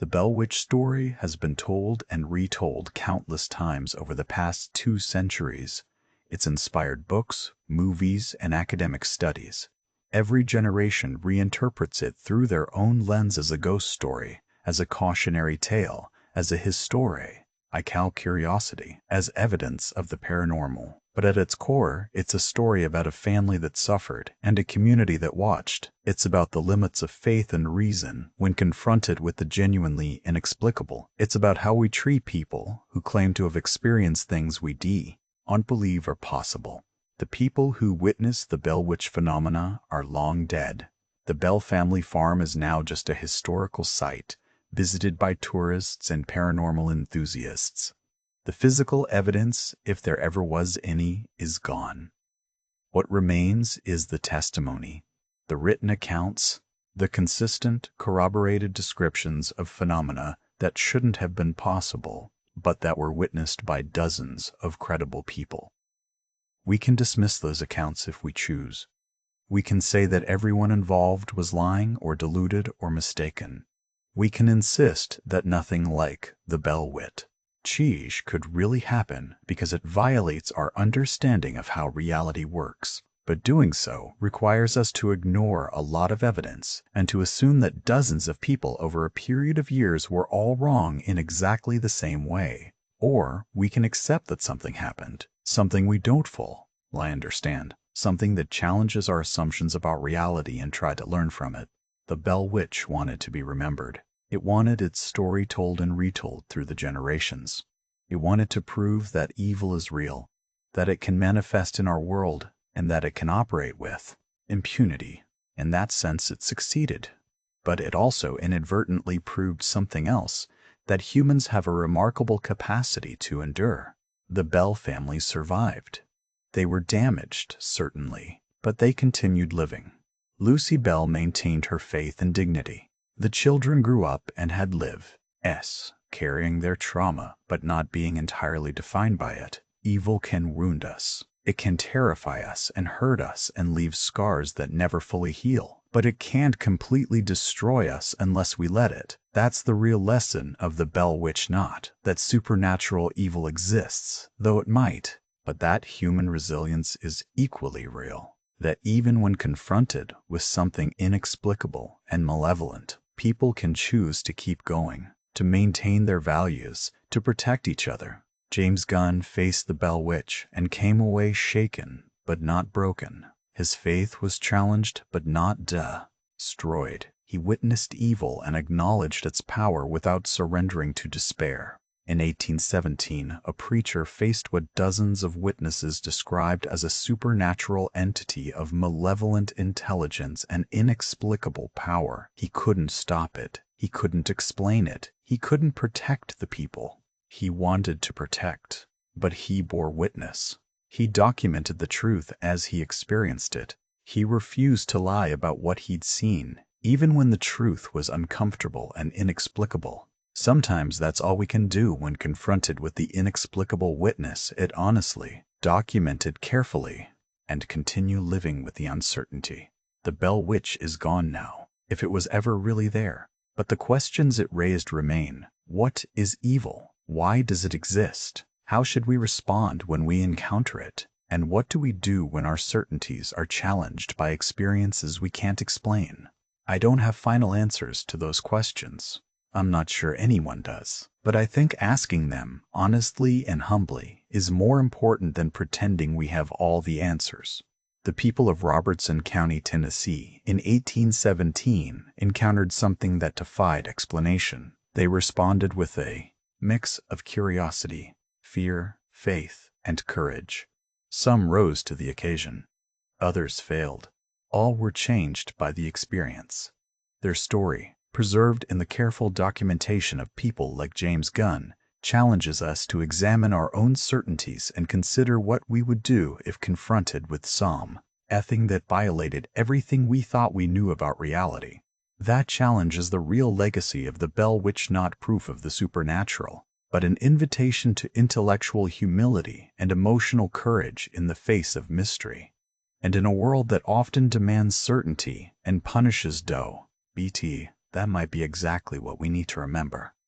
The Bell Witch story has been told and retold countless times over the past 2 centuries. It's inspired books, movies, and academic studies. Every generation reinterprets it through their own lens as a ghost story, as a cautionary tale, as a curiosity, as evidence of the paranormal. But at its core, it's a story about a family that suffered and a community that watched. It's about the limits of faith and reason when confronted with the genuinely inexplicable. It's about how we treat people who claim to have experienced things we don't believe are possible. The people who witnessed the Bell Witch phenomena are long dead. The Bell family farm is now just a historical site, visited by tourists and paranormal enthusiasts. The physical evidence, if there ever was any, is gone. What remains is the testimony, the written accounts, the consistent, corroborated descriptions of phenomena that shouldn't have been possible, but that were witnessed by dozens of credible people. We can dismiss those accounts if we choose. We can say that everyone involved was lying or deluded or mistaken. We can insist that nothing like the Bell Witch could really happen because it violates our understanding of how reality works. But doing so requires us to ignore a lot of evidence and to assume that dozens of people over a period of years were all wrong in exactly the same way. Or we can accept that something happened, something we don't fully understand, something that challenges our assumptions about reality and try to learn from it. The Bell Witch wanted to be remembered. It wanted its story told and retold through the generations. It wanted to prove that evil is real, that it can manifest in our world, and that it can operate with impunity. In that sense, it succeeded. But it also inadvertently proved something else, that humans have a remarkable capacity to endure. The Bell family survived. They were damaged, certainly, but they continued living. Lucy Bell maintained her faith and dignity. The children grew up and had lives, carrying their trauma, but not being entirely defined by it. Evil can wound us. It can terrify us and hurt us and leave scars that never fully heal. But it can't completely destroy us unless we let it. That's the real lesson of the Bell Witch, not that supernatural evil exists, though it might, but that human resilience is equally real. That even when confronted with something inexplicable and malevolent, people can choose to keep going, to maintain their values, to protect each other. James Gunn faced the Bell Witch and came away shaken, but not broken. His faith was challenged, but not destroyed. He witnessed evil and acknowledged its power without surrendering to despair. In 1817, a preacher faced what dozens of witnesses described as a supernatural entity of malevolent intelligence and inexplicable power. He couldn't stop it. He couldn't explain it. He couldn't protect the people he wanted to protect. But he bore witness. He documented the truth as he experienced it. He refused to lie about what he'd seen, even when the truth was uncomfortable and inexplicable. Sometimes that's all we can do when confronted with the inexplicable. Witness it honestly, document it carefully, and continue living with the uncertainty. The Bell Witch is gone now, if it was ever really there. But the questions it raised remain. What is evil? Why does it exist? How should we respond when we encounter it? And what do we do when our certainties are challenged by experiences we can't explain? I don't have final answers to those questions. I'm not sure anyone does. But I think asking them, honestly and humbly, is more important than pretending we have all the answers. The people of Robertson County, Tennessee, in 1817 encountered something that defied explanation. They responded with a mix of curiosity, fear, faith, and courage. Some rose to the occasion. Others failed. All were changed by the experience. Their story, preserved in the careful documentation of people like James Gunn, challenges us to examine our own certainties and consider what we would do if confronted with some thing that violated everything we thought we knew about reality. That challenge is the real legacy of the Bell Witch, not proof of the supernatural, but an invitation to intellectual humility and emotional courage in the face of mystery. And in a world that often demands certainty and punishes that might be exactly what we need to remember.